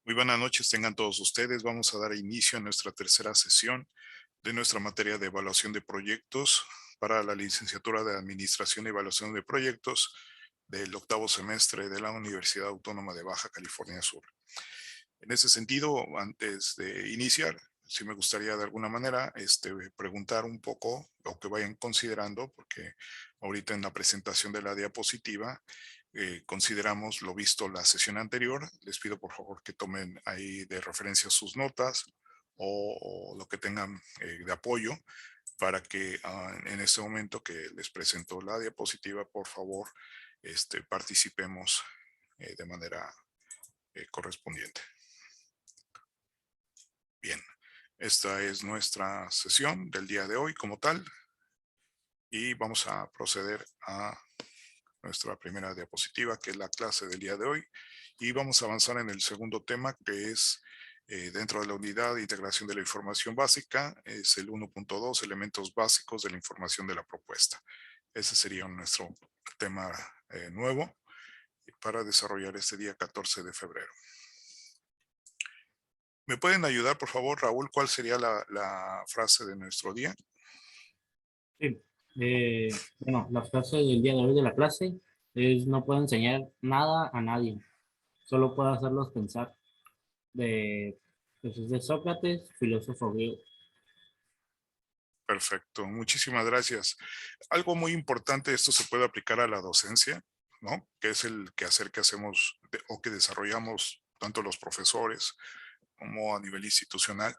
Muy buenas noches, tengan todos ustedes. Vamos a dar inicio a nuestra tercera sesión de nuestra materia de evaluación de proyectos para la licenciatura de Administración y Evaluación de Proyectos del octavo semestre de la Universidad Autónoma de Baja California Sur. En ese sentido, antes de iniciar, sí me gustaría de alguna manera preguntar un poco lo que vayan considerando, porque ahorita en la presentación de la diapositiva consideramos lo visto la sesión anterior. Les pido por favor que tomen ahí de referencia sus notas o lo que tengan de apoyo para que en este momento que les presento la diapositiva, por favor, participemos de manera correspondiente. Bien, esta es nuestra sesión del día de hoy como tal y vamos a proceder a nuestra primera diapositiva, que es la clase del día de hoy, y vamos a avanzar en el segundo tema, que es dentro de la unidad de integración de la información básica, es el 1.2, elementos básicos de la información de la propuesta. Ese sería nuestro tema nuevo para desarrollar este día 14 de febrero. ¿Me pueden ayudar, por favor, Raúl? ¿Cuál sería la frase de nuestro día? Sí. Bueno, la frase del día de hoy de la clase es: no puedo enseñar nada a nadie, solo puedo hacerlos pensar. Pues es de Sócrates, filósofo griego. Perfecto, muchísimas gracias. Algo muy importante, esto se puede aplicar a la docencia, ¿no? Que es el quehacer que hacemos o que desarrollamos tanto los profesores como a nivel institucional,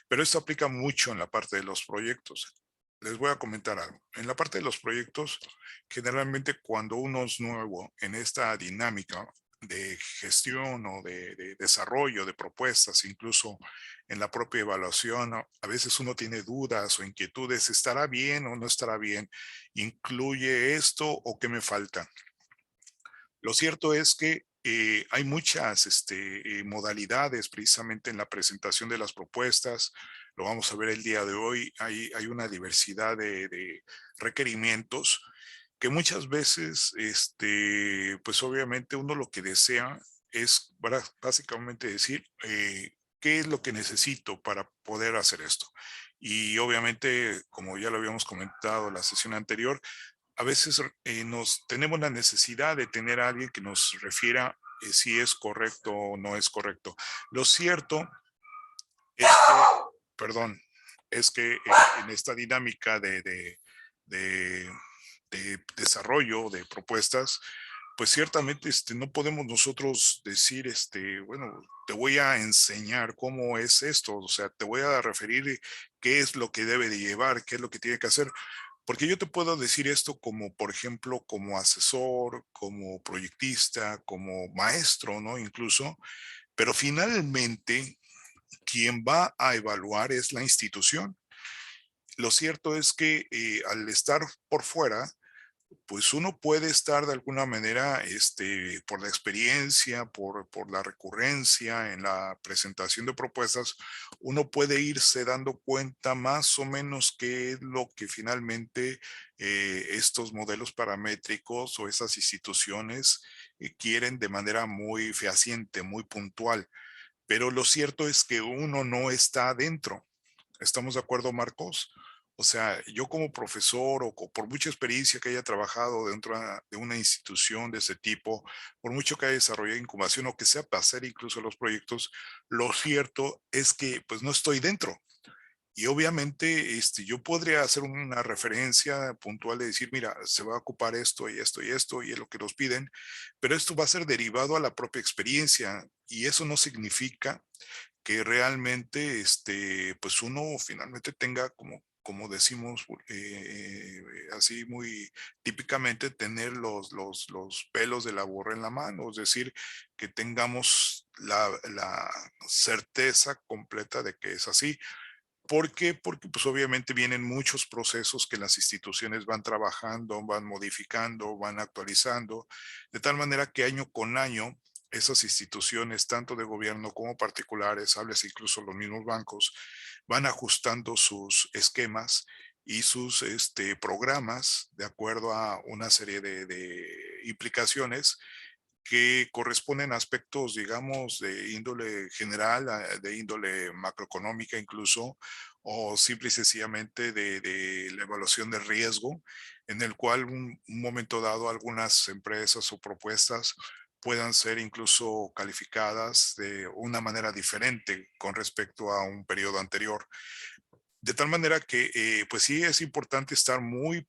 pero esto aplica mucho en la parte de los proyectos. Les voy a comentar algo. En la parte de los proyectos, generalmente cuando uno es nuevo en esta dinámica de gestión o de desarrollo de propuestas, incluso en la propia evaluación, a veces uno tiene dudas o inquietudes, ¿estará bien o no estará bien? ¿Incluye esto o qué me falta? Lo cierto es que hay muchas modalidades precisamente en la presentación de las propuestas. Lo vamos a ver el día de hoy. Hay una diversidad de requerimientos que muchas veces, pues obviamente uno lo que desea es básicamente decir qué es lo que necesito para poder hacer esto. Y obviamente, como ya lo habíamos comentado en la sesión anterior, a veces nos tenemos la necesidad de tener a alguien que nos refiera si es correcto o no es correcto. Lo cierto es que, perdón, es que en esta dinámica de, de desarrollo de propuestas, pues ciertamente no podemos nosotros decir, bueno, te voy a enseñar cómo es esto, o sea, te voy a referir qué es lo que debe de llevar, qué es lo que tiene que hacer. Porque yo te puedo decir esto como, por ejemplo, como asesor, como proyectista, como maestro, ¿no? Incluso, pero finalmente quien va a evaluar es la institución. Lo cierto es que al estar por fuera, pues uno puede estar de alguna manera, por la experiencia, por la recurrencia en la presentación de propuestas, uno puede irse dando cuenta más o menos qué es lo que finalmente estos modelos paramétricos o esas instituciones quieren de manera muy fehaciente, muy puntual. Pero lo cierto es que uno no está adentro. ¿Estamos de acuerdo, Marcos? O sea, yo como profesor o por mucha experiencia que haya trabajado dentro de una institución de ese tipo, por mucho que haya desarrollado incubación o que sea para hacer incluso los proyectos, lo cierto es que pues no estoy dentro. Y obviamente yo podría hacer una referencia puntual de decir, mira, se va a ocupar esto y esto y esto y es lo que nos piden, pero esto va a ser derivado a la propia experiencia y eso no significa que realmente, pues uno finalmente tenga como decimos así muy típicamente, tener los pelos de la burra en la mano, es decir, que tengamos la certeza completa de que es así. ¿Por qué? Porque pues obviamente vienen muchos procesos que las instituciones van trabajando, van modificando, van actualizando, de tal manera que año con año esas instituciones, tanto de gobierno como particulares, hables incluso los mismos bancos, van ajustando sus esquemas y sus programas de acuerdo a una serie de implicaciones que corresponden a aspectos, digamos, de índole general, de índole macroeconómica incluso, o simple y sencillamente de la evaluación de riesgo, en el cual un momento dado algunas empresas o propuestas puedan ser incluso calificadas de una manera diferente con respecto a un periodo anterior. De tal manera que, pues sí es importante estar muy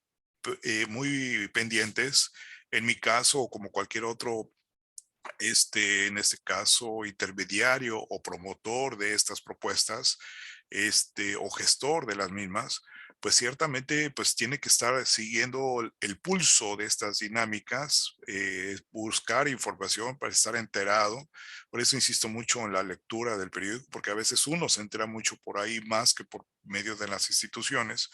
pendientes. En mi caso, o como cualquier otro, en este caso, intermediario o promotor de estas propuestas, o gestor de las mismas, pues ciertamente pues tiene que estar siguiendo el pulso de estas dinámicas, buscar información para estar enterado. Por eso insisto mucho en la lectura del periódico, porque a veces uno se entera mucho por ahí más que por medio de las instituciones,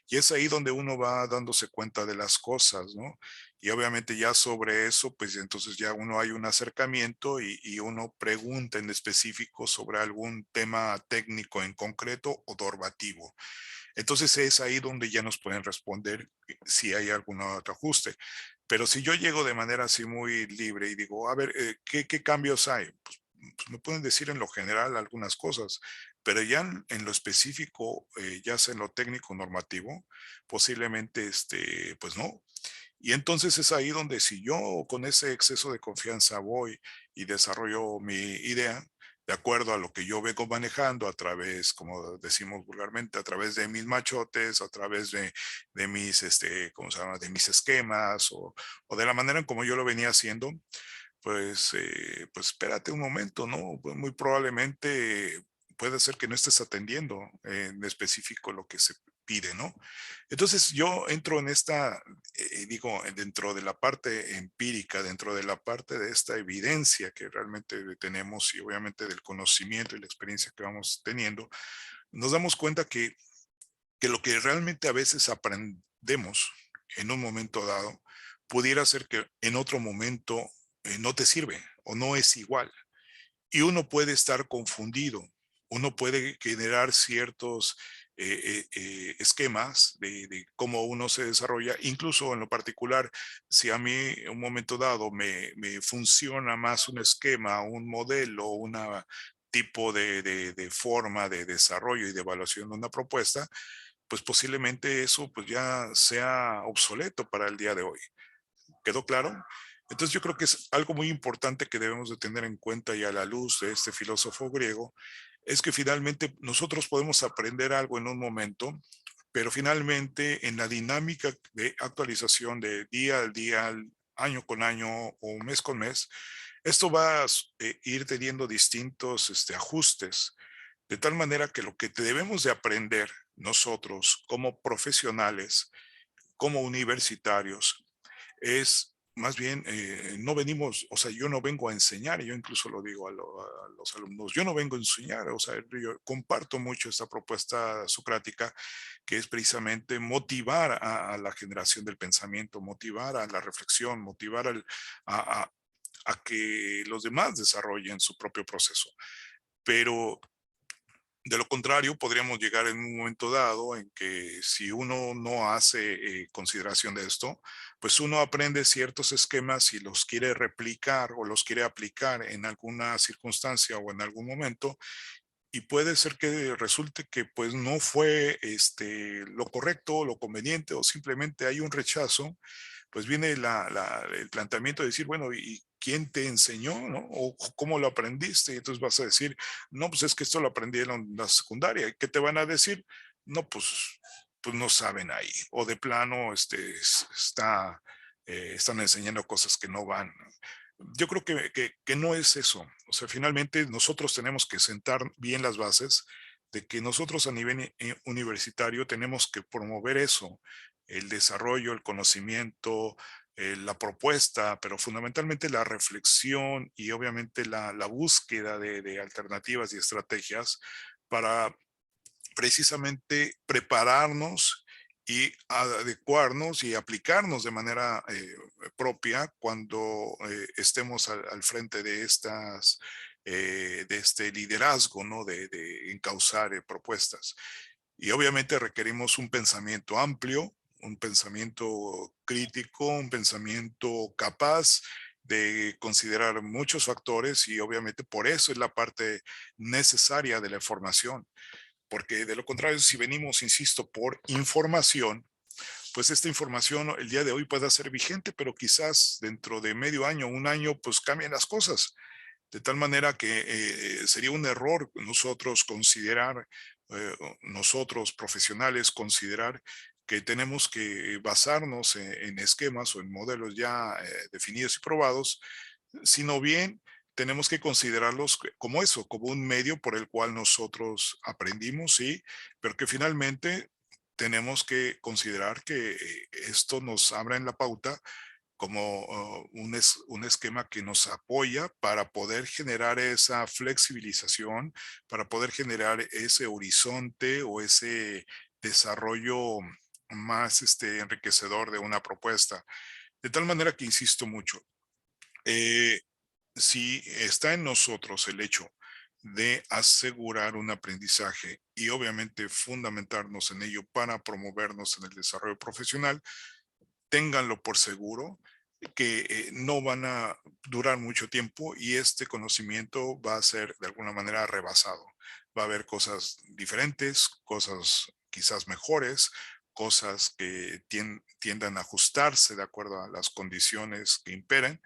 y es ahí donde uno va dándose cuenta de las cosas, ¿no? Y obviamente ya sobre eso, pues entonces ya uno hay un acercamiento y uno pregunta en específico sobre algún tema técnico en concreto o normativo. Entonces es ahí donde ya nos pueden responder si hay algún otro ajuste. Pero si yo llego de manera así muy libre y digo, a ver, ¿qué cambios hay? Pues me pueden decir en lo general algunas cosas, pero ya en lo específico, ya sea en lo técnico normativo, posiblemente, pues no. Y entonces es ahí donde si yo con ese exceso de confianza voy y desarrollo mi idea, de acuerdo a lo que yo vengo manejando a través, como decimos vulgarmente, a través de mis machotes, a través de mis, ¿cómo se llama? De mis esquemas o de la manera en como yo lo venía haciendo, pues espérate un momento, ¿no? Pues muy probablemente puede ser que no estés atendiendo en específico lo que se pide, ¿no? Entonces yo entro en esta, digo, dentro de la parte empírica, dentro de la parte de esta evidencia que realmente tenemos y obviamente del conocimiento y la experiencia que vamos teniendo, nos damos cuenta que lo que realmente a veces aprendemos en un momento dado, pudiera ser que en otro momento no te sirve o no es igual. Y uno puede estar confundido, uno puede generar ciertos esquemas de cómo uno se desarrolla, incluso en lo particular, si a mí en un momento dado me funciona más un esquema, un modelo, una tipo de forma de desarrollo y de evaluación de una propuesta, pues posiblemente eso pues ya sea obsoleto para el día de hoy. ¿Quedó claro? Entonces yo creo que es algo muy importante que debemos de tener en cuenta y a la luz de este filósofo griego, es que finalmente nosotros podemos aprender algo en un momento, pero finalmente en la dinámica de actualización de día al día, año con año o mes con mes, esto va a ir teniendo distintos ajustes, de tal manera que lo que debemos de aprender nosotros como profesionales, como universitarios, es más bien, no venimos, o sea, yo no vengo a enseñar, yo incluso lo digo a los alumnos, yo no vengo a enseñar, o sea, yo comparto mucho esta propuesta socrática, que es precisamente motivar a la generación del pensamiento, motivar a la reflexión, motivar a, a a que los demás desarrollen su propio proceso. Pero de lo contrario, podríamos llegar en un momento dado en que si uno no hace consideración de esto, pues uno aprende ciertos esquemas y los quiere replicar o los quiere aplicar en alguna circunstancia o en algún momento, y puede ser que resulte que pues no fue lo correcto, lo conveniente o simplemente hay un rechazo, pues viene el planteamiento de decir, bueno, ¿y quién te enseñó, no? O cómo lo aprendiste. Y entonces vas a decir, no, pues es que esto lo aprendí en la secundaria. ¿Y qué te van a decir? No, pues no saben ahí. O de plano, están enseñando cosas que no van. Yo creo que no es eso. O sea, finalmente nosotros tenemos que sentar bien las bases de que nosotros a nivel universitario tenemos que promover eso, el desarrollo, el conocimiento, la propuesta, pero fundamentalmente la reflexión y obviamente la búsqueda de alternativas y estrategias para precisamente prepararnos y adecuarnos y aplicarnos de manera propia cuando estemos al frente de de este liderazgo, ¿no? De encauzar propuestas. Y obviamente requerimos un pensamiento amplio, un pensamiento crítico, un pensamiento capaz de considerar muchos factores y obviamente por eso es la parte necesaria de la información, porque de lo contrario, si venimos, insisto, por información, pues esta información el día de hoy pueda ser vigente, pero quizás dentro de medio año, un año, pues cambien las cosas. De tal manera que sería un error nosotros considerar, nosotros profesionales considerar que tenemos que basarnos en esquemas o en modelos ya definidos y probados, sino bien tenemos que considerarlos como eso, como un medio por el cual nosotros aprendimos, sí, pero que finalmente tenemos que considerar que esto nos abra en la pauta como un esquema que nos apoya para poder generar esa flexibilización, para poder generar ese horizonte o ese desarrollo más enriquecedor de una propuesta. De tal manera que insisto mucho, eh, si está en nosotros el hecho de asegurar un aprendizaje y obviamente fundamentarnos en ello para promovernos en el desarrollo profesional, ténganlo por seguro que no van a durar mucho tiempo y este conocimiento va a ser de alguna manera rebasado. Va a haber cosas diferentes, cosas quizás mejores, cosas que tiendan a ajustarse de acuerdo a las condiciones que imperen.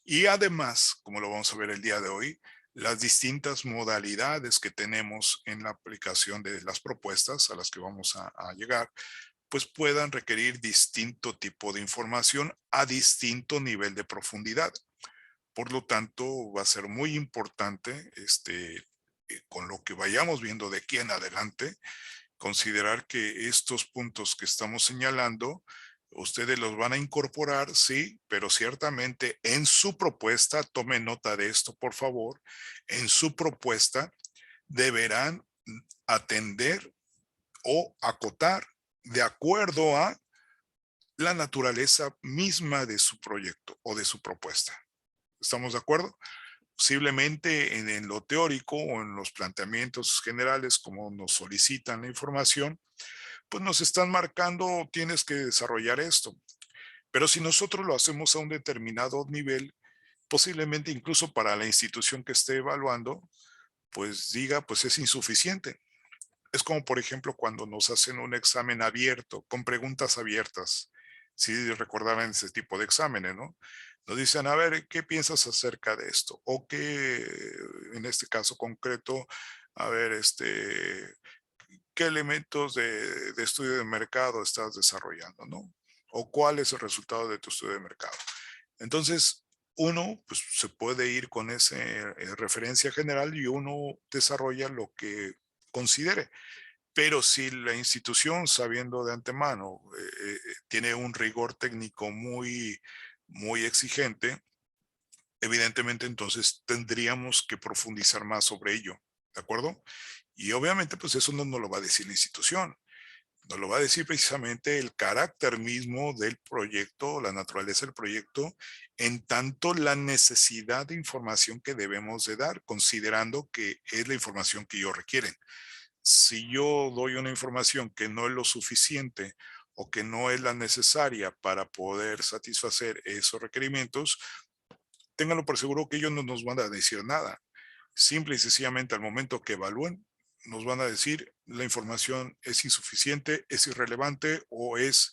Y además, como lo vamos a ver el día de hoy, las distintas modalidades que tenemos en la aplicación de las propuestas a las que vamos a llegar pues puedan requerir distinto tipo de información a distinto nivel de profundidad. Por lo tanto, va a ser muy importante, con lo que vayamos viendo de aquí en adelante, considerar que estos puntos que estamos señalando, ustedes los van a incorporar, sí, pero ciertamente en su propuesta, tome nota de esto, por favor, en su propuesta deberán atender o acotar de acuerdo a la naturaleza misma de su proyecto o de su propuesta. ¿Estamos de acuerdo? Posiblemente en lo teórico o en los planteamientos generales, como nos solicitan la información, pues nos están marcando, tienes que desarrollar esto. Pero si nosotros lo hacemos a un determinado nivel, posiblemente incluso para la institución que esté evaluando, pues diga, pues es insuficiente. Es como, por ejemplo, cuando nos hacen un examen abierto, con preguntas abiertas. Si recordaban ese tipo de exámenes, ¿no? Nos dicen, a ver, ¿qué piensas acerca de esto? O qué, en este caso concreto, a ver, ¿qué elementos de estudio de mercado estás desarrollando, ¿no? O cuál es el resultado de tu estudio de mercado. Entonces, uno pues, se puede ir con esa referencia general y uno desarrolla lo que considere. Pero si la institución, sabiendo de antemano, tiene un rigor técnico muy exigente, evidentemente entonces tendríamos que profundizar más sobre ello, ¿de acuerdo? Y obviamente pues eso no nos lo va a decir la institución, nos lo va a decir precisamente el carácter mismo del proyecto, la naturaleza del proyecto, en tanto la necesidad de información que debemos de dar, considerando que es la información que ellos requieren. Si yo doy una información que no es lo suficiente o que no es la necesaria para poder satisfacer esos requerimientos, ténganlo por seguro que ellos no nos van a decir nada. Simple y sencillamente al momento que evalúen, nos van a decir la información es insuficiente, es irrelevante o es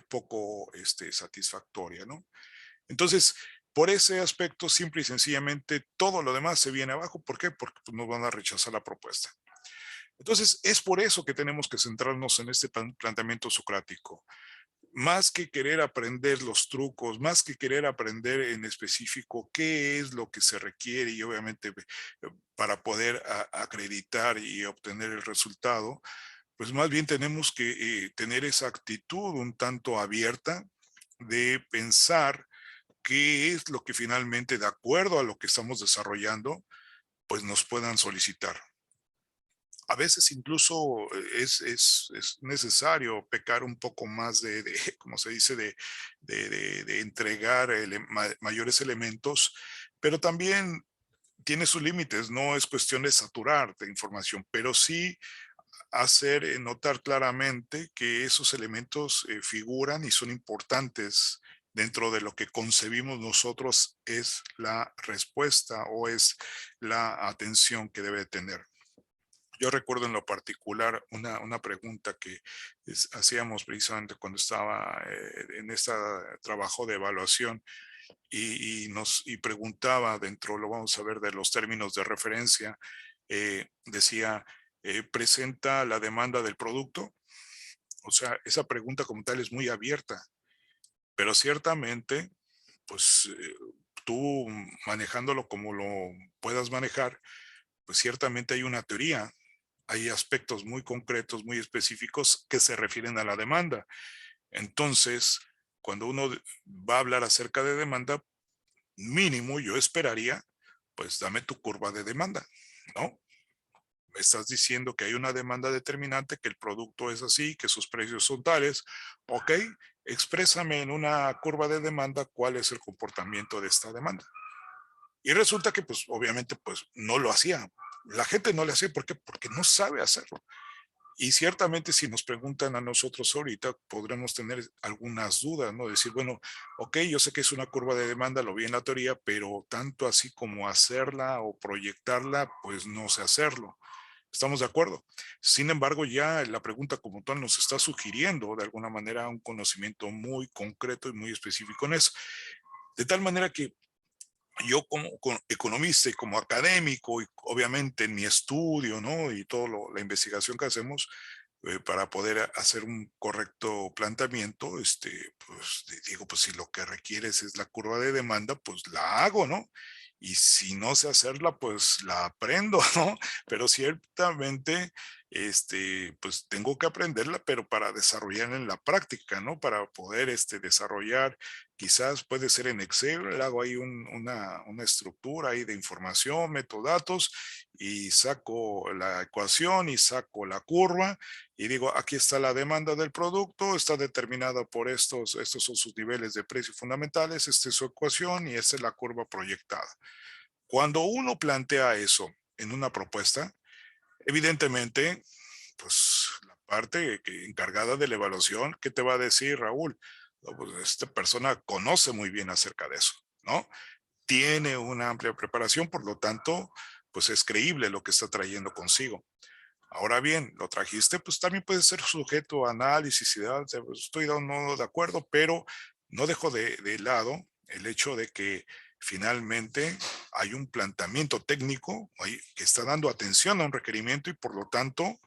poco satisfactoria, ¿no? Entonces, por ese aspecto, simple y sencillamente, todo lo demás se viene abajo. ¿Por qué? Porque pues, nos van a rechazar la propuesta. Entonces, es por eso que tenemos que centrarnos en este planteamiento socrático. Más que querer aprender los trucos, más que querer aprender en específico qué es lo que se requiere y obviamente para poder acreditar y obtener el resultado, pues más bien tenemos que tener esa actitud un tanto abierta de pensar qué es lo que finalmente, de acuerdo a lo que estamos desarrollando, pues nos puedan solicitar. A veces incluso es necesario pecar un poco más como se dice, de entregar mayores elementos, pero también tiene sus límites, no es cuestión de saturar de información, pero sí hacer notar claramente que esos elementos figuran y son importantes dentro de lo que concebimos nosotros es la respuesta o es la atención que debe tener. Yo recuerdo en lo particular una pregunta que hacíamos precisamente cuando estaba en este trabajo de evaluación y preguntaba dentro, lo vamos a ver, de los términos de referencia, decía, ¿presenta la demanda del producto? O sea, esa pregunta como tal es muy abierta, pero ciertamente, pues tú manejándolo como lo puedas manejar, pues ciertamente hay una teoría, hay aspectos muy concretos, muy específicos que se refieren a la demanda. Entonces, cuando uno va a hablar acerca de demanda, mínimo yo esperaría, pues dame tu curva de demanda, ¿no? Me estás diciendo que hay una demanda determinante, que el producto es así, que sus precios son tales. Ok, exprésame en una curva de demanda cuál es el comportamiento de esta demanda. Y resulta que, pues, obviamente, pues, no lo hacía. La gente no lo hacía, ¿por qué? Porque no sabe hacerlo. Y ciertamente si nos preguntan a nosotros ahorita, podremos tener algunas dudas, ¿no? Decir, bueno, ok, yo sé que es una curva de demanda, lo vi en la teoría, pero tanto así como hacerla o proyectarla, pues no sé hacerlo. ¿Estamos de acuerdo? Sin embargo, ya la pregunta como tal nos está sugiriendo de alguna manera un conocimiento muy concreto y muy específico en eso. De tal manera que yo como economista y como académico, y obviamente en mi estudio, ¿no? Y toda la investigación que hacemos para poder hacer un correcto planteamiento, pues digo, pues si lo que requieres es la curva de demanda, pues la hago, ¿no? Y si no sé hacerla, pues la aprendo, ¿no? Pero ciertamente, pues tengo que aprenderla, pero para desarrollarla en la práctica, ¿no? Para poder, desarrollar. Quizás puede ser en Excel, hago ahí una estructura ahí de información, meto datos y saco la ecuación y saco la curva y digo, aquí está la demanda del producto, está determinada por estos son sus niveles de precio fundamentales, esta es su ecuación y esta es la curva proyectada. Cuando uno plantea eso en una propuesta, evidentemente, pues la parte encargada de la evaluación, ¿qué te va a decir, Raúl? No, pues esta persona conoce muy bien acerca de eso, ¿no? Tiene una amplia preparación, por lo tanto, pues es creíble lo que está trayendo consigo. Ahora bien, lo trajiste, pues también puede ser sujeto a análisis y tal, pues, estoy no de acuerdo, pero no dejo de lado el hecho de que finalmente hay un planteamiento técnico que está dando atención a un requerimiento y por lo tanto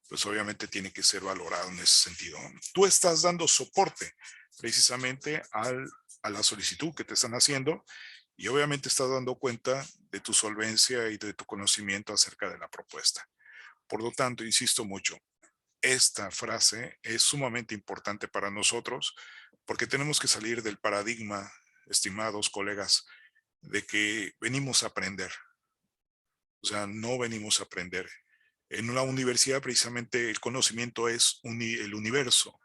pues obviamente tiene que ser valorado en ese sentido. Tú estás dando soporte precisamente a la solicitud que te están haciendo y obviamente estás dando cuenta de tu solvencia y de tu conocimiento acerca de la propuesta. Por lo tanto, insisto mucho, esta frase es sumamente importante para nosotros porque tenemos que salir del paradigma, estimados colegas, de que venimos a aprender. O sea, no venimos a aprender. En una universidad precisamente el conocimiento es el universo.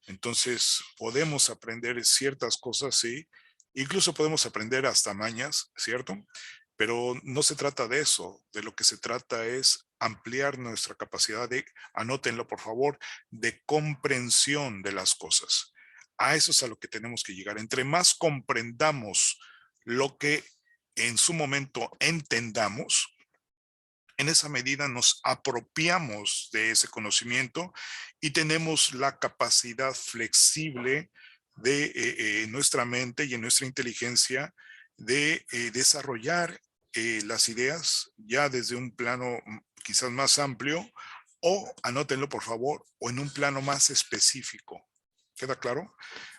Entonces podemos aprender ciertas cosas, sí. Incluso podemos aprender hasta mañas, ¿cierto? Pero no se trata de eso. De lo que se trata es ampliar nuestra capacidad de, anótenlo por favor, de comprensión de las cosas. A eso es a lo que tenemos que llegar. Entre más comprendamos lo que en su momento entendamos, en esa medida nos apropiamos de ese conocimiento y tenemos la capacidad flexible de nuestra mente y en nuestra inteligencia de desarrollar las ideas ya desde un plano quizás más amplio o, anótenlo por favor, o en un plano más específico. ¿Queda claro?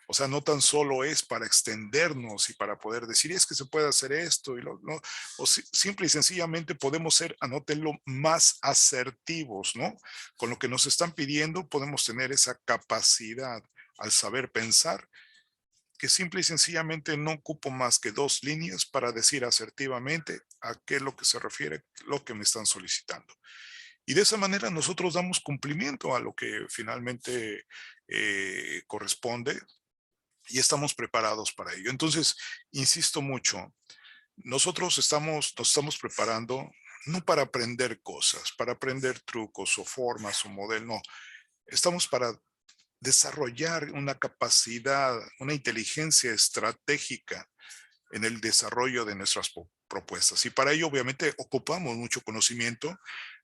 O sea, no tan solo es para extendernos y para poder decir, es que se puede hacer esto, no, o simple y sencillamente podemos ser, anótenlo, más asertivos, ¿no? Con lo que nos están pidiendo podemos tener esa capacidad al saber pensar, que simple y sencillamente no ocupo más que dos líneas para decir asertivamente a qué es lo que se refiere, lo que me están solicitando. Y de esa manera nosotros damos cumplimiento a lo que finalmente corresponde y estamos preparados para ello. Entonces, insisto mucho, nos estamos preparando no para aprender cosas, para aprender trucos o formas o modelos, no. Estamos para desarrollar una capacidad, una inteligencia estratégica en el desarrollo de nuestras propuestas. Y para ello, obviamente, ocupamos mucho conocimiento,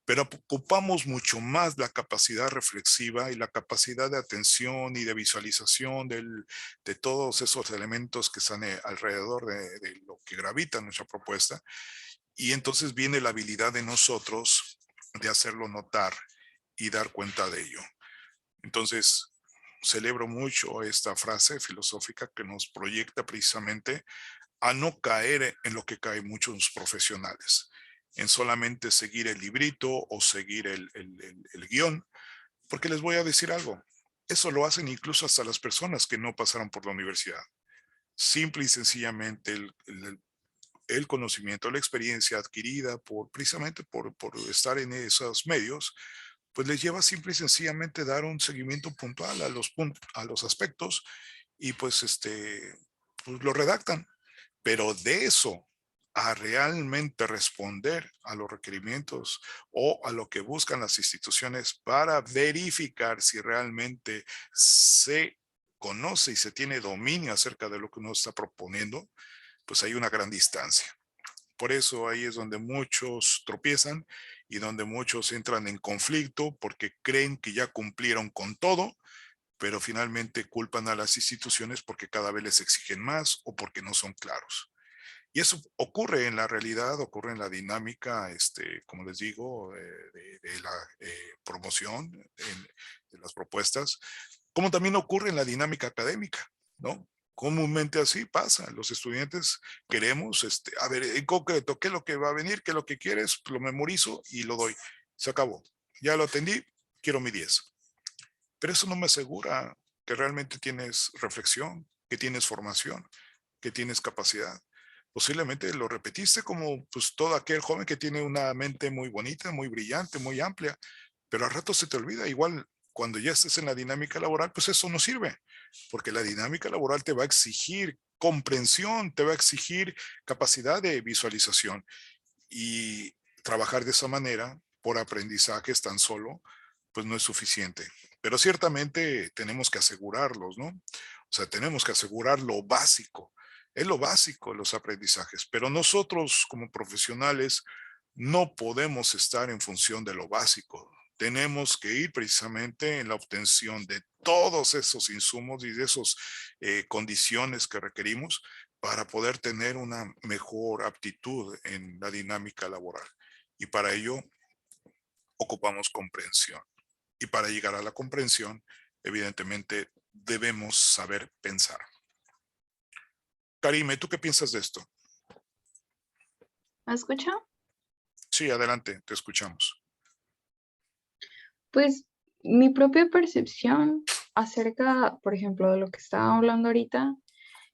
pero ocupamos mucho más la capacidad reflexiva y la capacidad de atención y de visualización de todos esos elementos que están alrededor de lo que gravita nuestra propuesta. Y entonces viene la habilidad de nosotros de hacerlo notar y dar cuenta de ello. Entonces, celebro mucho esta frase filosófica que nos proyecta precisamente a no caer en lo que caen muchos profesionales, en solamente seguir el librito o seguir el guión, porque les voy a decir algo, eso lo hacen incluso hasta las personas que no pasaron por la universidad. Simple y sencillamente el conocimiento, la experiencia adquirida precisamente por estar en esos medios, pues les lleva simple y sencillamente dar un seguimiento puntual a a los aspectos y pues pues lo redactan. Pero de eso a realmente responder a los requerimientos o a lo que buscan las instituciones para verificar si realmente se conoce y se tiene dominio acerca de lo que uno está proponiendo, pues hay una gran distancia. Por eso ahí es donde muchos tropiezan y donde muchos entran en conflicto porque creen que ya cumplieron con todo, pero finalmente culpan a las instituciones porque cada vez les exigen más o porque no son claros. Y eso ocurre en la realidad, ocurre en la dinámica, como les digo, de la promoción, de las propuestas, como también ocurre en la dinámica académica, ¿no? Comúnmente así pasa. Los estudiantes queremos, a ver, en concreto, ¿qué es lo que va a venir? ¿Qué es lo que quieres? Lo memorizo y lo doy. Se acabó. Ya lo atendí, quiero mi 10. Pero eso no me asegura que realmente tienes reflexión, que tienes formación, que tienes capacidad. Posiblemente lo repetiste como pues todo aquel joven que tiene una mente muy bonita, muy brillante, muy amplia, pero al rato se te olvida. Igual cuando ya estés en la dinámica laboral, pues eso no sirve, porque la dinámica laboral te va a exigir comprensión, te va a exigir capacidad de visualización y trabajar de esa manera por aprendizajes tan solo, pues no es suficiente. Pero ciertamente tenemos que asegurarlos, ¿no? O sea, tenemos que asegurar lo básico. Es lo básico los aprendizajes, pero nosotros como profesionales no podemos estar en función de lo básico. Tenemos que ir precisamente en la obtención de todos esos insumos y de esas condiciones que requerimos para poder tener una mejor aptitud en la dinámica laboral. Y para ello ocupamos comprensión. Y para llegar a la comprensión, evidentemente, debemos saber pensar. Karime, ¿tú qué piensas de esto? ¿Me escucha? Sí, adelante, te escuchamos. Pues mi propia percepción acerca, por ejemplo, de lo que estaba hablando ahorita,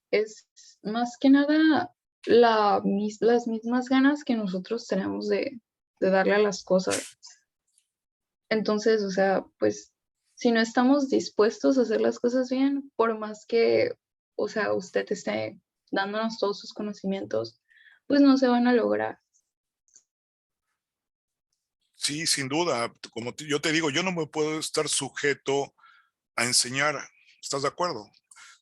es más que nada las mismas ganas que nosotros tenemos de darle a las cosas. Entonces, o sea, pues si no estamos dispuestos a hacer las cosas bien, por más que, o sea, usted esté dándonos todos sus conocimientos, pues no se van a lograr. Sí, sin duda. Como yo te digo, yo no me puedo estar sujeto a enseñar. ¿Estás de acuerdo?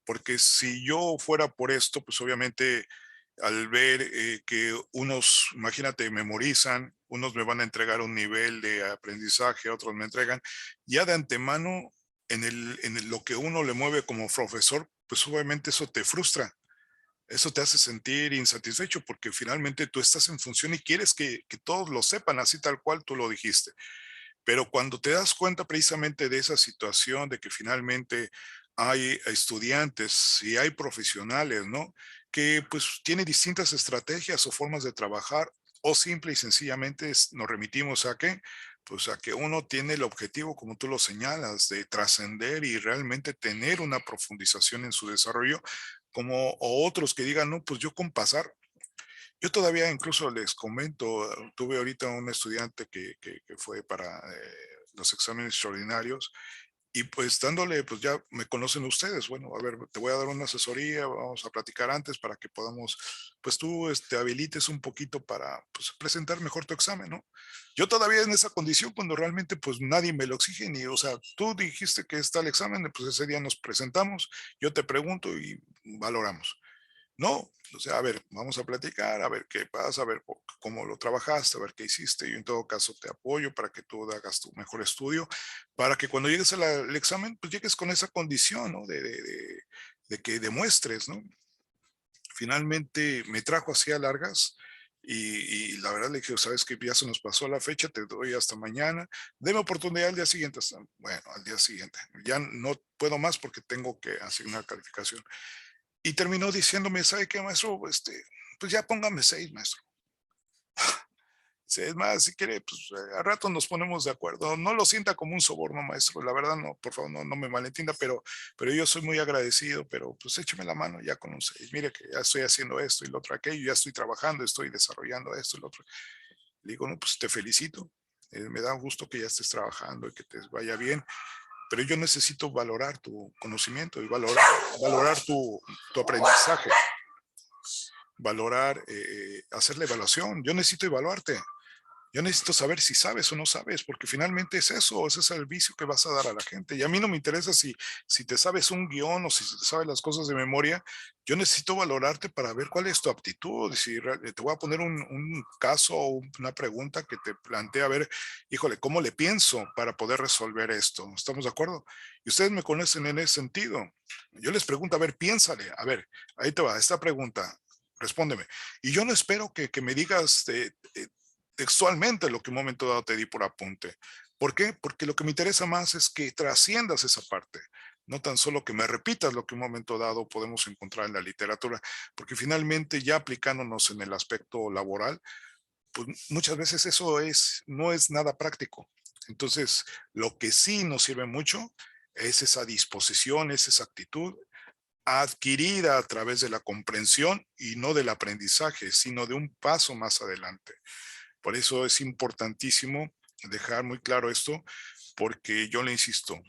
Porque si yo fuera por esto, pues obviamente al ver que unos, imagínate, memorizan, unos me van a entregar un nivel de aprendizaje, otros me entregan, ya de antemano, lo que uno le mueve como profesor, pues obviamente eso te frustra, eso te hace sentir insatisfecho porque finalmente tú estás en función y quieres que todos lo sepan así tal cual tú lo dijiste. Pero cuando te das cuenta precisamente de esa situación, de que finalmente hay estudiantes y hay profesionales, ¿no? Que pues tienen distintas estrategias o formas de trabajar o simple y sencillamente nos remitimos a que, pues a que uno tiene el objetivo, como tú lo señalas, de trascender y realmente tener una profundización en su desarrollo, como o otros que digan, no, pues yo con pasar yo todavía incluso les comento, tuve ahorita un estudiante que fue para los exámenes extraordinarios Y pues dándole, pues ya me conocen ustedes, bueno, a ver, te voy a dar una asesoría, vamos a platicar antes para que podamos, pues tú habilites un poquito para pues, presentar mejor tu examen, ¿no? Yo todavía en esa condición cuando realmente pues nadie me lo exige, ni, o sea, tú dijiste que está el examen, pues ese día nos presentamos, yo te pregunto y valoramos. No, o sea, a ver, vamos a platicar, a ver qué pasa, a ver cómo lo trabajaste, a ver qué hiciste. Yo en todo caso te apoyo para que tú hagas tu mejor estudio, para que cuando llegues al examen, pues llegues con esa condición, ¿no? De que demuestres, ¿no? Finalmente me trajo así a largas y la verdad le dije, sabes que ya se nos pasó la fecha, te doy hasta mañana, deme oportunidad al día siguiente, bueno, al día siguiente, ya no puedo más porque tengo que asignar calificación. Y terminó diciéndome, ¿sabe qué, maestro? Pues ya póngame 6, maestro. Sí, es más, si quiere, pues a rato nos ponemos de acuerdo. No lo sienta como un soborno, maestro. La verdad, no, por favor, no me malentienda, pero yo soy muy agradecido, pero pues écheme la mano ya con un 6. Mire que ya estoy haciendo esto y lo otro, aquello, ya estoy trabajando, estoy desarrollando esto y lo otro. Le digo, no, pues te felicito. Me da gusto que ya estés trabajando y que te vaya bien, pero yo necesito valorar tu conocimiento y valorar tu aprendizaje, valorar, hacer la evaluación. Yo necesito evaluarte. Yo necesito saber si sabes o no sabes, porque finalmente es eso, ese es el vicio que vas a dar a la gente. Y a mí no me interesa si te sabes un guión o si te sabes las cosas de memoria. Yo necesito valorarte para ver cuál es tu aptitud. Si te voy a poner un caso o una pregunta que te plantea, a ver, híjole, ¿cómo le pienso para poder resolver esto? ¿Estamos de acuerdo? Y ustedes me conocen en ese sentido. Yo les pregunto, a ver, piénsale, a ver, ahí te va, esta pregunta, respóndeme. Y yo no espero que me digas textualmente lo que en un momento dado te di por apunte. ¿Por qué? Porque lo que me interesa más es que trasciendas esa parte, no tan solo que me repitas lo que en un momento dado podemos encontrar en la literatura, porque finalmente ya aplicándonos en el aspecto laboral, pues muchas veces eso no es nada práctico. Entonces, lo que sí nos sirve mucho es esa disposición, es esa actitud adquirida a través de la comprensión y no del aprendizaje, sino de un paso más adelante. Por eso es importantísimo dejar muy claro esto, porque yo le insisto,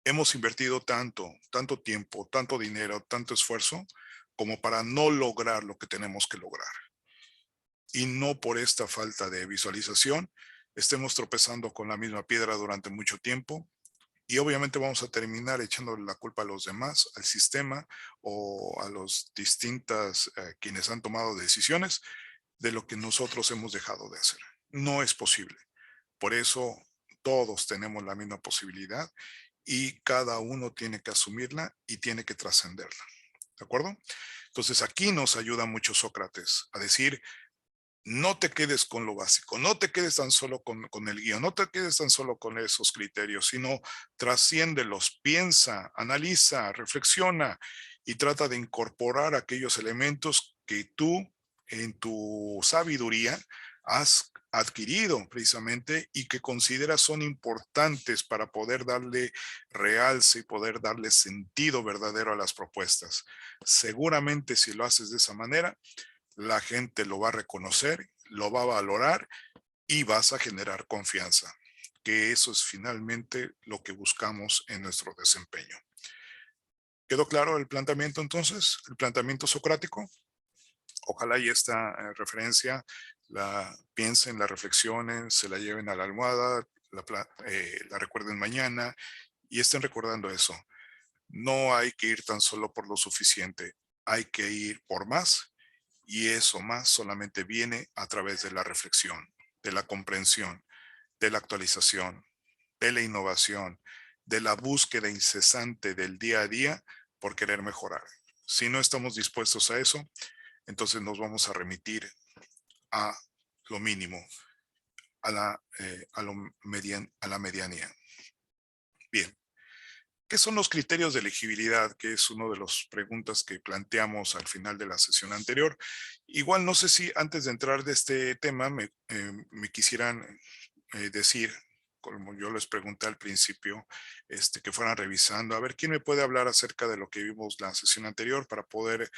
hemos invertido tanto tiempo, tanto dinero, tanto esfuerzo, como para no lograr lo que tenemos que lograr. Y no por esta falta de visualización estemos tropezando con la misma piedra durante mucho tiempo. Y obviamente vamos a terminar echando la culpa a los demás, al sistema o a los distintas quienes han tomado decisiones de lo que nosotros hemos dejado de hacer. No es posible. Por eso todos tenemos la misma posibilidad y cada uno tiene que asumirla y tiene que trascenderla. ¿De acuerdo? Entonces aquí nos ayuda mucho Sócrates a decir, no te quedes con lo básico, no te quedes tan solo con el guión, no te quedes tan solo con esos criterios, sino trasciéndelos, piensa, analiza, reflexiona y trata de incorporar aquellos elementos que tú en tu sabiduría has adquirido precisamente y que consideras son importantes para poder darle realce y poder darle sentido verdadero a las propuestas. Seguramente si lo haces de esa manera, la gente lo va a reconocer, lo va a valorar y vas a generar confianza, que eso es finalmente lo que buscamos en nuestro desempeño. ¿Quedó claro el planteamiento entonces? El planteamiento socrático. Ojalá y esta referencia la piensen, la reflexionen, se la lleven a la almohada, la recuerden mañana y estén recordando eso. No hay que ir tan solo por lo suficiente, hay que ir por más. Y eso más solamente viene a través de la reflexión, de la comprensión, de la actualización, de la innovación, de la búsqueda incesante del día a día por querer mejorar. Si no estamos dispuestos a eso, entonces nos vamos a remitir a lo mínimo, a la medianía. Bien. ¿Qué son los criterios de elegibilidad? Que es una de las preguntas que planteamos al final de la sesión anterior. Igual no sé si antes de entrar de este tema me quisieran decir, como yo les pregunté al principio, que fueran revisando, a ver quién me puede hablar acerca de lo que vimos la sesión anterior para poder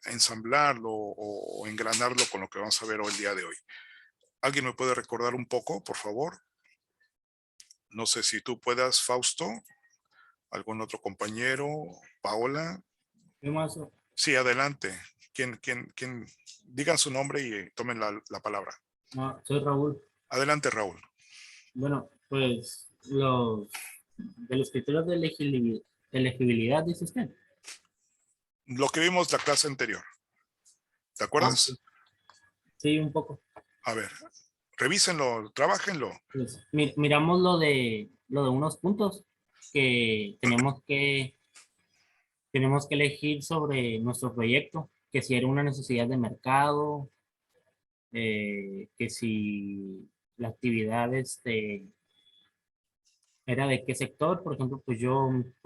ensamblarlo o engranarlo con lo que vamos a ver hoy el día de hoy. ¿Alguien me puede recordar un poco, por favor? No sé si tú puedas, Fausto, algún otro compañero, Paola. ¿Qué más? Sí, adelante. ¿Quién? Digan su nombre y tomen la palabra. No, soy Raúl. Adelante, Raúl. Bueno, pues de los criterios de elegibilidad, dice usted. Lo que vimos la clase anterior. ¿Te Ah, sí, acuerdas? sí, un poco. A ver, revísenlo, trabajenlo. Pues, miramos lo de unos puntos que tenemos que elegir sobre nuestro proyecto, que si era una necesidad de mercado, que si la actividad era de qué sector. Por ejemplo, pues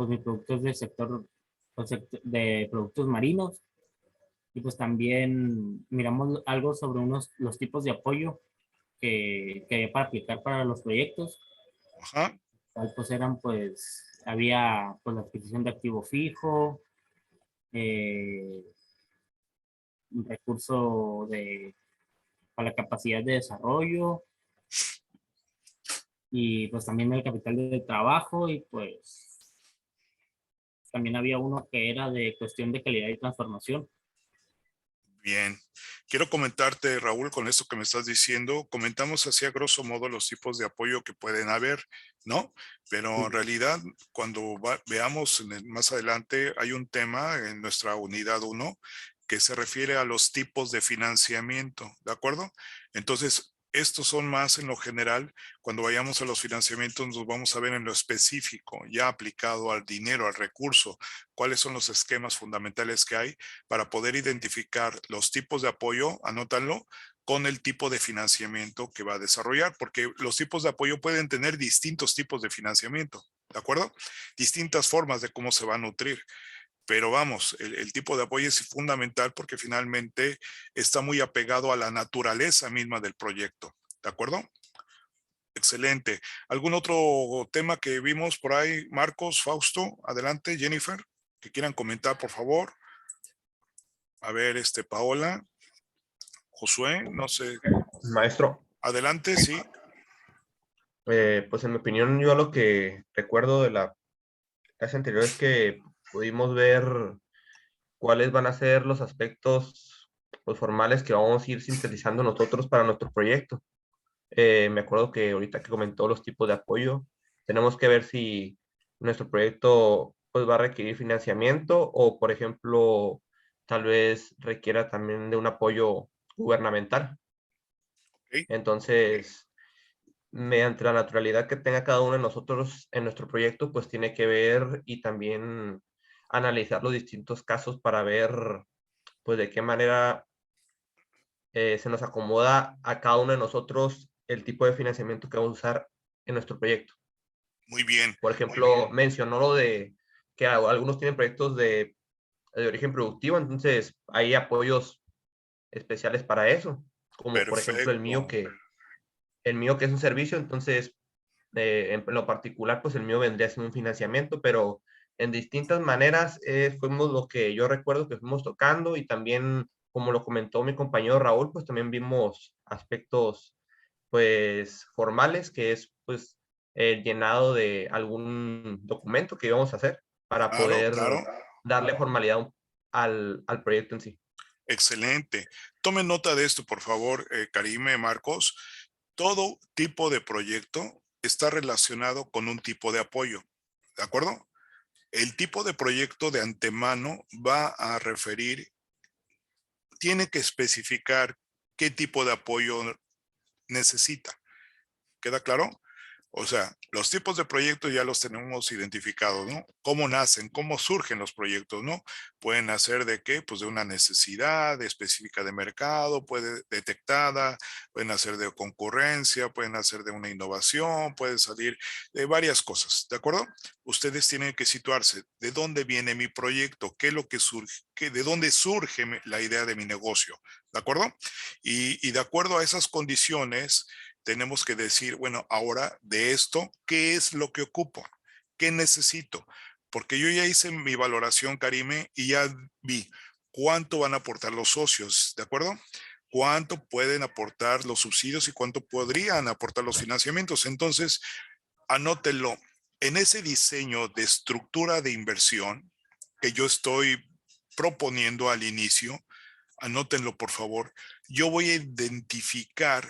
mi producto es del sector, de productos marinos. Y pues también miramos algo sobre los tipos de apoyo que había para aplicar para los proyectos. Ajá. Pues había pues la adquisición de activo fijo, eh, un recurso para la capacidad de desarrollo, y pues también el capital de trabajo, y pues también había uno que era de cuestión de calidad y transformación. Bien. Quiero comentarte, Raúl, con esto que me estás diciendo, comentamos así a grosso modo los tipos de apoyo que pueden haber, ¿no? Pero en Sí, realidad, cuando veamos más adelante, hay un tema en nuestra unidad 1 que se refiere a los tipos de financiamiento, ¿de acuerdo? Entonces, estos son más en lo general. Cuando vayamos a los financiamientos, nos vamos a ver en lo específico, ya aplicado al dinero, al recurso, cuáles son los esquemas fundamentales que hay para poder identificar los tipos de apoyo, anótalo, con el tipo de financiamiento que va a desarrollar, porque los tipos de apoyo pueden tener distintos tipos de financiamiento, ¿de acuerdo? Distintas formas de cómo se va a nutrir. Pero vamos, el tipo de apoyo es fundamental porque finalmente está muy apegado a la naturaleza misma del proyecto, ¿de acuerdo? Excelente. ¿Algún otro tema que vimos por ahí? Marcos, Fausto, adelante, Jennifer, que quieran comentar, por favor. A ver, Paola, Josué, no sé. Maestro, Adelante, sí. pues en mi opinión, yo lo que recuerdo de la clase anterior es que pudimos ver cuáles van a ser los aspectos pues, formales que vamos a ir sintetizando nosotros para nuestro proyecto. Me acuerdo que ahorita que comentó los tipos de apoyo, tenemos que ver si nuestro proyecto pues, va a requerir financiamiento o, por ejemplo, tal vez requiera también de un apoyo gubernamental. Ok, Entonces, mediante la naturalidad que tenga cada uno de nosotros en nuestro proyecto, pues tiene que ver y también analizar los distintos casos para ver, pues, de qué manera se nos acomoda a cada uno de nosotros el tipo de financiamiento que vamos a usar en nuestro proyecto. muy bien. Por ejemplo, mencionó lo de que algunos tienen proyectos de origen productivo, entonces hay apoyos especiales para eso, como por ejemplo Perfecto. el mío que es un servicio, entonces en lo particular, pues el mío vendría siendo un financiamiento, pero en distintas maneras fuimos lo que yo recuerdo que fuimos tocando y también, como lo comentó mi compañero Raúl, pues también vimos aspectos pues formales, que es pues el llenado de algún documento que íbamos a hacer para Claro, poder claro. darle formalidad al proyecto en sí. Excelente. Tomen nota de esto, por favor, Karime, Marcos. Todo tipo de proyecto está relacionado con un tipo de apoyo, ¿de acuerdo? El tipo de proyecto de antemano va a referir, tiene que especificar qué tipo de apoyo necesita. ¿Queda claro? O sea, los tipos de proyectos ya los tenemos identificados, ¿no? ¿Cómo nacen? ¿Cómo surgen los proyectos, no? Pueden nacer de qué? Pues de una necesidad específica de mercado, puede detectada, pueden nacer de concurrencia, pueden nacer de una innovación, puede salir de varias cosas, ¿de acuerdo? Ustedes tienen que situarse, ¿de dónde viene mi proyecto? ¿Qué es lo que surge? ¿De dónde surge la idea de mi negocio? ¿De acuerdo? Y de acuerdo a esas condiciones, tenemos que decir, bueno, ahora de esto, ¿qué es lo que ocupo? ¿Qué necesito? Porque yo ya hice mi valoración, Karime, y ya vi cuánto van a aportar los socios, ¿de acuerdo? Cuánto pueden aportar los subsidios y cuánto podrían aportar los financiamientos. Entonces, anótelo. En ese diseño de estructura de inversión que yo estoy proponiendo al inicio, anótenlo por favor, yo voy a identificar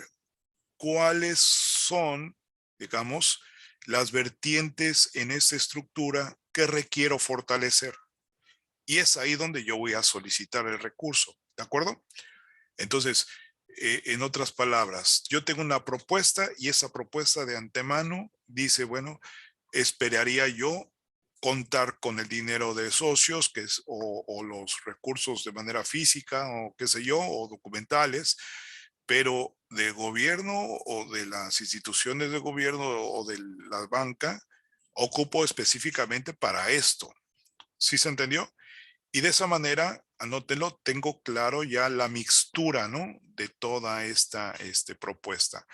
cuáles son, digamos, las vertientes en esta estructura que requiero fortalecer. Y es ahí donde yo voy a solicitar el recurso, ¿de acuerdo? Entonces, en otras palabras, yo tengo una propuesta y esa propuesta de antemano dice, bueno, esperaría yo contar con el dinero de socios que es, o los recursos de manera física o qué sé yo, o documentales, pero de gobierno o de las instituciones de gobierno o de la banca, ocupo específicamente para esto. ¿Sí se entendió? Y de esa manera, anótelo, tengo claro ya la mixtura, ¿no? De toda esta propuesta.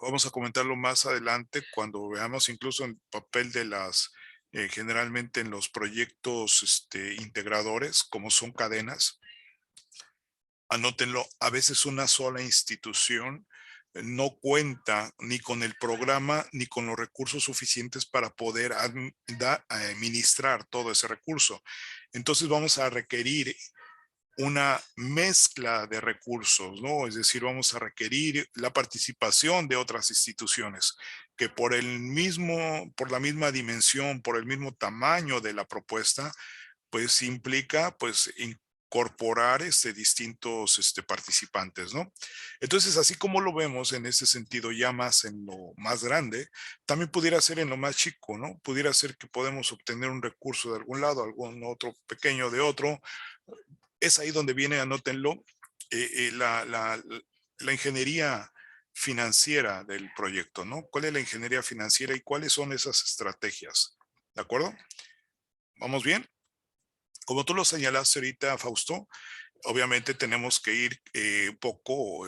Vamos a comentarlo más adelante cuando veamos incluso en papel de las, generalmente en los proyectos integradores, como son cadenas. Anótenlo, a veces una sola institución no cuenta ni con el programa ni con los recursos suficientes para poder administrar todo ese recurso. Entonces vamos a requerir una mezcla de recursos, ¿no? Es decir, vamos a requerir la participación de otras instituciones que por por la misma dimensión, por el mismo tamaño de la propuesta, pues implica, pues, incorporar distintos participantes, ¿no? Entonces, así como lo vemos en ese sentido ya más en lo más grande, también pudiera ser en lo más chico, ¿no? Pudiera ser que podemos obtener un recurso de algún lado, algún otro pequeño de otro. Es ahí donde viene, anótenlo, la ingeniería financiera del proyecto, ¿no? ¿Cuál es la ingeniería financiera y cuáles son esas estrategias? ¿De acuerdo? ¿Vamos bien? Como tú lo señalaste ahorita, Fausto, obviamente tenemos que ir un poco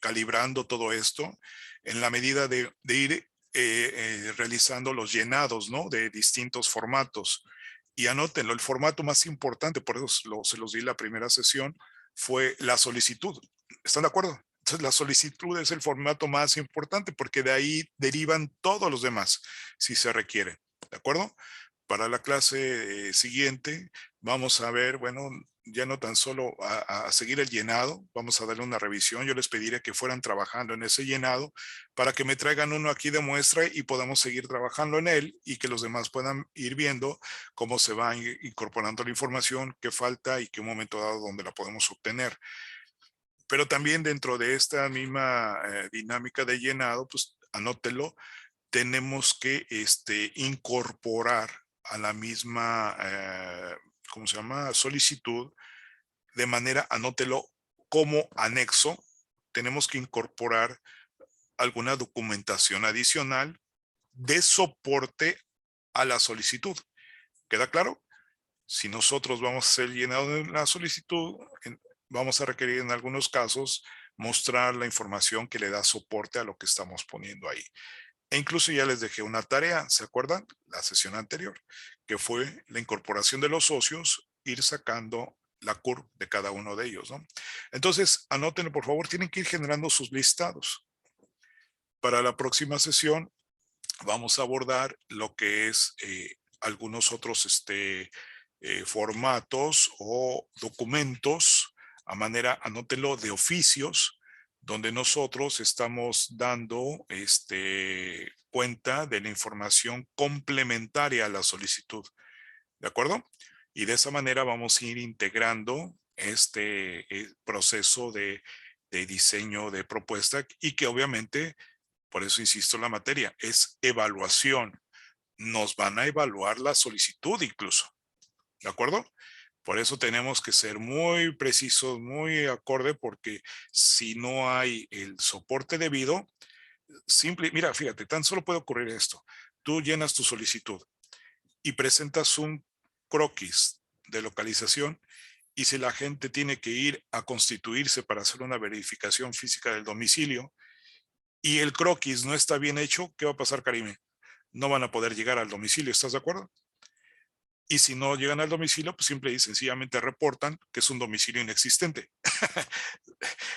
calibrando todo esto en la medida de ir realizando los llenados, ¿no? De distintos formatos. Y anótenlo, el formato más importante, por eso se los di la primera sesión, fue la solicitud. ¿Están de acuerdo? Entonces, la solicitud es el formato más importante porque de ahí derivan todos los demás, si se requiere. ¿De acuerdo? Para la clase siguiente vamos a ver, bueno, ya no tan solo a seguir el llenado, vamos a darle una revisión. Yo les pediría que fueran trabajando en ese llenado para que me traigan uno aquí de muestra y podamos seguir trabajando en él y que los demás puedan ir viendo cómo se va incorporando la información, qué falta y qué momento dado donde la podemos obtener. Pero también dentro de esta misma dinámica de llenado, pues anótelo, tenemos que incorporar a la misma, ¿cómo se llama? Solicitud, de manera, anótelo, como anexo, tenemos que incorporar alguna documentación adicional de soporte a la solicitud. ¿Queda claro? Si nosotros vamos a hacer llenado de la solicitud, vamos a requerir en algunos casos mostrar la información que le da soporte a lo que estamos poniendo ahí. E incluso ya les dejé una tarea, ¿se acuerdan? La sesión anterior, que fue la incorporación de los socios, ir sacando la CURP de cada uno de ellos, ¿no? Entonces, anótenlo, por favor, tienen que ir generando sus listados. Para la próxima sesión vamos a abordar lo que es algunos otros formatos o documentos, a manera, anótenlo, de oficios, donde nosotros estamos dando cuenta de la información complementaria a la solicitud. ¿De acuerdo? Y de esa manera vamos a ir integrando este proceso de diseño de propuesta y que obviamente, por eso insisto en la materia, es evaluación. Nos van a evaluar la solicitud incluso. ¿De acuerdo? Por eso tenemos que ser muy precisos, muy acorde, porque si no hay el soporte debido, mira, fíjate, tan solo puede ocurrir esto. Tú llenas tu solicitud y presentas un croquis de localización y si la gente tiene que ir a constituirse para hacer una verificación física del domicilio y el croquis no está bien hecho, ¿qué va a pasar, Karime? No van a poder llegar al domicilio, ¿estás de acuerdo? Y si no llegan al domicilio, pues simple y sencillamente reportan que es un domicilio inexistente.